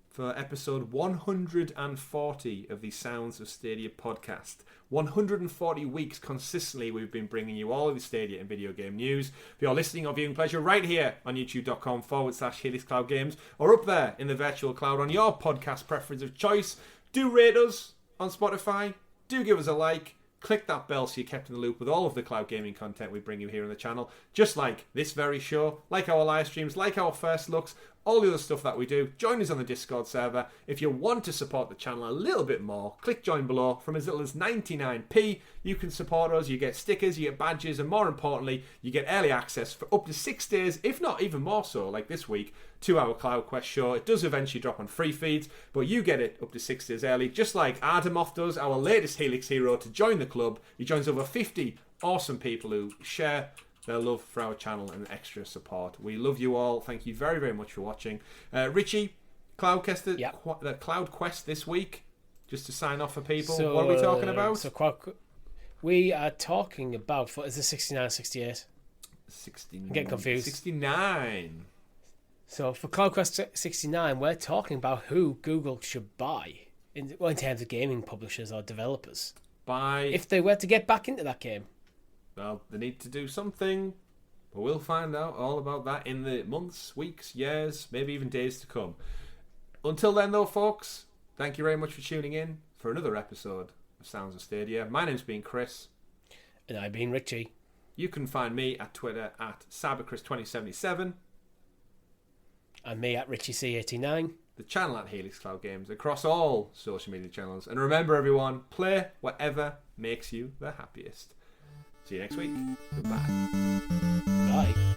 for episode 140 of the Sounds of Stadia podcast. 140 weeks consistently we've been bringing you all of the Stadia and video game news for your listening or viewing pleasure right here on youtube.com/Helix Cloud Games, or up there in the virtual cloud on your podcast preference of choice. Do rate us on Spotify. Do give us a like. Click that bell so you're kept in the loop with all of the cloud gaming content we bring you here on the channel. Just like this very show, like our live streams, like our first looks, all the other stuff that we do. Join us on the Discord server. If you want to support the channel a little bit more, click join below. From as little as 99p, you can support us. You get stickers, you get badges, and more importantly, you get early access for up to 6 days, if not even more so, like this week, to our CloudQuest show. It does eventually drop on free feeds, but you get it up to 6 days early, just like Adamoff does, our latest Helix Hero, to join the club. He joins over 50 awesome people who share their love for our channel and extra support. We love you all. Thank you very, very much for watching. Richie, CloudQuest this week, just to sign off for people. So, what are we talking about? We are talking about, is it 69 or 68? 69. I'm getting confused. 69. So for CloudQuest 69, we're talking about who Google should buy in terms of gaming publishers or developers. If they were to get back into that game. Well, they need to do something, but we'll find out all about that in the months, weeks, years, maybe even days to come. Until then, though, folks, thank you very much for tuning in for another episode of Sounds of Stadia. My name's been Chris. And I've been Richie. You can find me at Twitter at CyberChris2077. And me at RichieC89. The channel at Helix Cloud Games across all social media channels. And remember, everyone, play whatever makes you the happiest. See you next week. Goodbye. Bye.